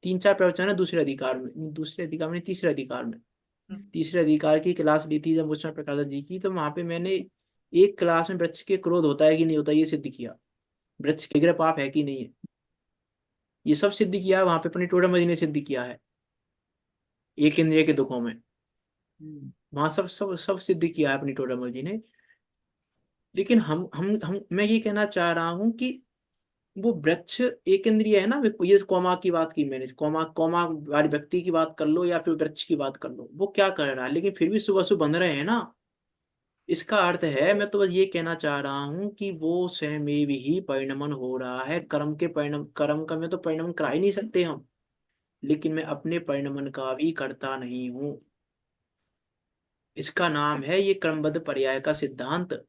3-4 प्रवचन है दूसरे अधिकार में, दूसरे अधिकार में नहीं, तीसरे अधिकार में, तीसरे अधिकार की क्लास ली थी जब भूषण प्रकाश जी की, तो वहां पे मैंने एक क्लास में वृक्ष के क्रोध होता है कि नहीं होता ये सिद्ध किया, वृक्ष के गृह पाप है कि नहीं है, ये सब सिद्ध किया है वहां पे, अपनी टोडामल जी ने सिद्ध किया है एक इंद्रिय के दुखों में। हम्म। वहां सब सब सब सिद्ध किया है अपनी टोडामल जी ने। लेकिन हम मैं ये कहना चाह रहा हूँ कि वो वृक्ष एक इंद्रिय है ना, ये कौमा की बात की मैंने, कौमा कौमा वाले व्यक्ति की बात कर लो या फिर वृक्ष की बात कर लो, वो क्या कर रहा है, लेकिन फिर भी सुबह सुबह बन रहे हैं ना। इसका अर्थ है, मैं तो बस ये कहना चाह रहा हूँ कि वो स्वयं में ही परिणमन हो रहा है, कर्म के परिणाम, कर्म का में तो परिणमन करा ही नहीं सकते हम, लेकिन मैं अपने परिणमन का भी करता नहीं हूँ। इसका नाम है ये क्रमबद्ध पर्याय का सिद्धांत।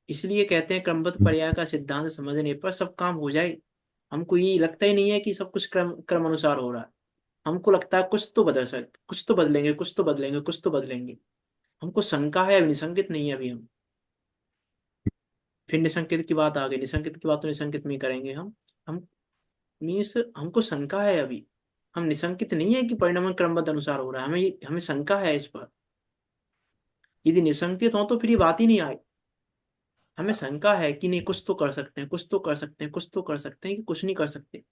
इसलिए कहते हैं क्रमबद्ध पर्याय का सिद्धांत समझने पर सब काम हो जाए। हमको ये लगता ही नहीं है कि सब कुछ क्रम क्रम अनुसार हो रहा है। हमको लगता है कुछ तो बदल सकते, कुछ तो बदलेंगे, कुछ तो बदलेंगे, कुछ तो बदलेंगे। हमको शंका है, अभी निशंकित नहीं है अभी हम। फिर निशंकित की बात आ गई, निशंकित की बात तो निशंकित में ही करेंगे हम मीन्स हमको शंका है अभी। हम निशंकित नहीं है कि परिणाम क्रमबद्ध अनुसार हो रहा है, हमें शंका है इस पर। यदि निशंकित हो तो फिर ये बात ही नहीं आए। हमें शंका है कि नहीं, कुछ तो कर सकते हैं, कुछ तो कर सकते हैं, कुछ तो कर सकते हैं, कि कुछ नहीं कर सकते।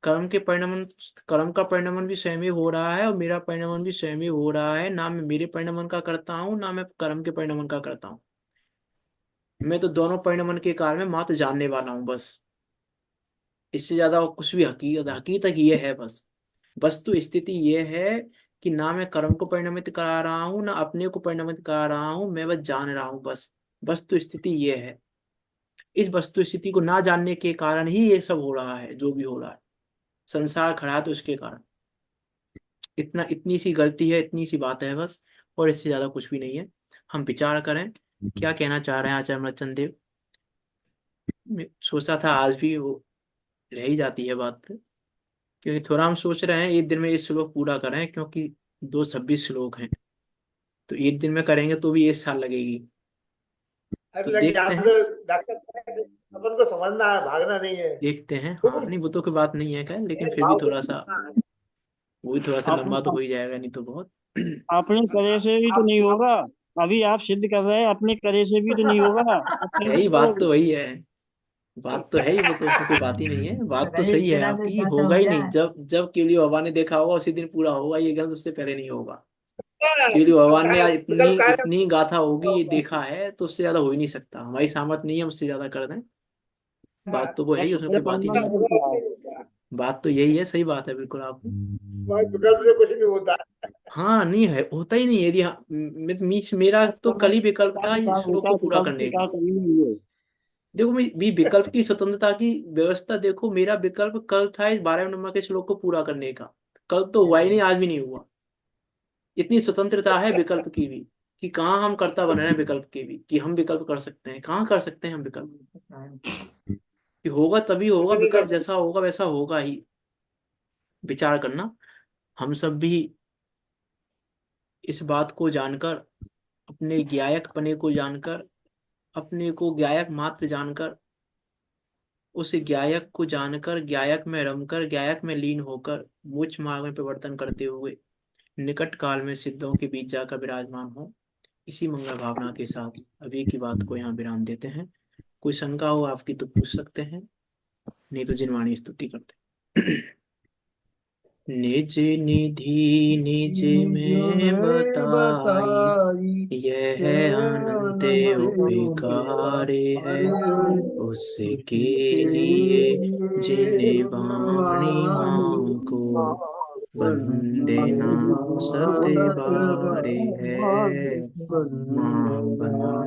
कर्म के परिणमन, कर्म का परिणमन भी स्वयं ही हो रहा है और मेरा परिणमन भी स्वयं ही हो रहा है। ना मैं मेरे परिणमन का करता हूँ, ना मैं कर्म के परिणमन का करता हूँ। मैं तो दोनों परिणमन के काल में मात्र जानने वाला हूँ बस। इससे ज्यादा और कुछ भी हकीकत हकीकत ये है बस। वस्तु स्थिति ये है कि ना मैं कर्म को परिणमित करा रहा हूँ, ना अपने को परिणमित करा रहा हूँ, मैं बस जान रहा हूँ बस। वस्तु स्थिति ये है। इस वस्तु स्थिति को ना जानने के कारण ही ये सब हो रहा है, जो भी हो रहा है। संसार खड़ा है तो इसके कारण। इतनी सी गलती है, इतनी सी बात है बस। और इससे ज्यादा कुछ भी नहीं है। हम विचार करें क्या कहना चाह रहे हैं आचार्य अमरचंद देव। मैं सोचा था आज भी वो रह ही जाती है बात, क्योंकि थोड़ा हम सोच रहे हैं एक दिन में ये श्लोक पूरा करें, क्योंकि 226 श्लोक हैं। तो एक दिन में करेंगे तो भी 1 साल लगेगी। तो अरे लग देखते याद हैं, डॉक्टर साहब, अपन को समझना है, भागना नहीं है। देखते हैं। हाँ खूब नहीं, वो तो कोई बात नहीं है खैर, लेकिन फिर भी भाव से थोड़ा सा, सुनना है। वो भी थोड़ा सा आप लंबा तो हो ही जाएगा, नहीं तो बहुत। अपने करे से भी तो आप नहीं होगा। अभी आप सिद्ध कर रहे हैं, अपने करे से भी तो नहीं होगा, अब है पहले ही, बात तो तो वही है। बात तो है ही, वो तो उसमें कोई बात ही नहीं है। बात तो अरे सही है इतना तो आपकी, ज्यादा होगा हो ही नहीं। जाए। जब जब केवली बाबा ने देखा होगा उसी दिन पूरा होगा ये ग्रंथ, उससे पहले नहीं होगा। केवली भगवान ने आज इतनी विकल्प कार्य इतनी गाथा होगी ये देखा है, तो उससे ज्यादा हो ही नहीं सकता। हमारी सामर्थ्य नहीं है उससे ज्यादा कर दें। बात तो वो है जब ही, उसमें कोई सत्य बात ही बोलना नहीं विकल्प है। नहीं होगा होता है। नहीं होगा। बात तो यही है, सही बात है बिल्कुल आपकी। विकल्प से कुछ नहीं होता। हाँ नहीं है, होता ही नहीं है। यदि मेरा तो वास्तव में कल ही विकल्प हिसाब था इस किताब श्लोक होता को है, पूरा हिसाब करने किताब का। कभी नहीं है। देखो मैं भी विकल्प की स्वतंत्रता की व्यवस्था, देखो मेरा विकल्प कल था इस 12वें नंबर के श्लोक को पूरा करने का। कल तो हुआ ही नहीं, आज भी नहीं हुआ। इतनी स्वतंत्रता है विकल्प की भी, कि कहाँ हम कर्ता बन रहे हैं विकल्प के भी, कि हम विकल्प कर सकते हैं। कहाँ कर सकते हैं हम विकल्प। कि होगा तभी होगा, कुछ नहीं कर विकल्प सकते। जैसा होगा वैसा होगा ही। विचार करना। हम सब भी इस बात को जानकर, अपने ज्ञायक पने को जानकर, अपने को ज्ञायक मात्र जानकर, उस ज्ञायक को जानकर, ज्ञायक में रमकर, ज्ञायक में लीन होकर, मोक्ष मार्ग में परिवर्तन करते हुए निकट काल में सिद्धों के बीच जाकर विराजमान हो। इसी मंगल भावना के साथ अभी की बात को यहाँ विराम देते हैं। कोई शंका हो आपकी तो पूछ सकते हैं, नहीं तो जिनवाणी स्तुति करते हैं। निज निधि निज जो में है बताई, बताई, यह यह अनंत अनंत उपकार है। हरे, उसके उसके लिए जिन लिए वाणी माँ को वंदना वंदना सत सत बारे है। बार माँ वंदना। वंदना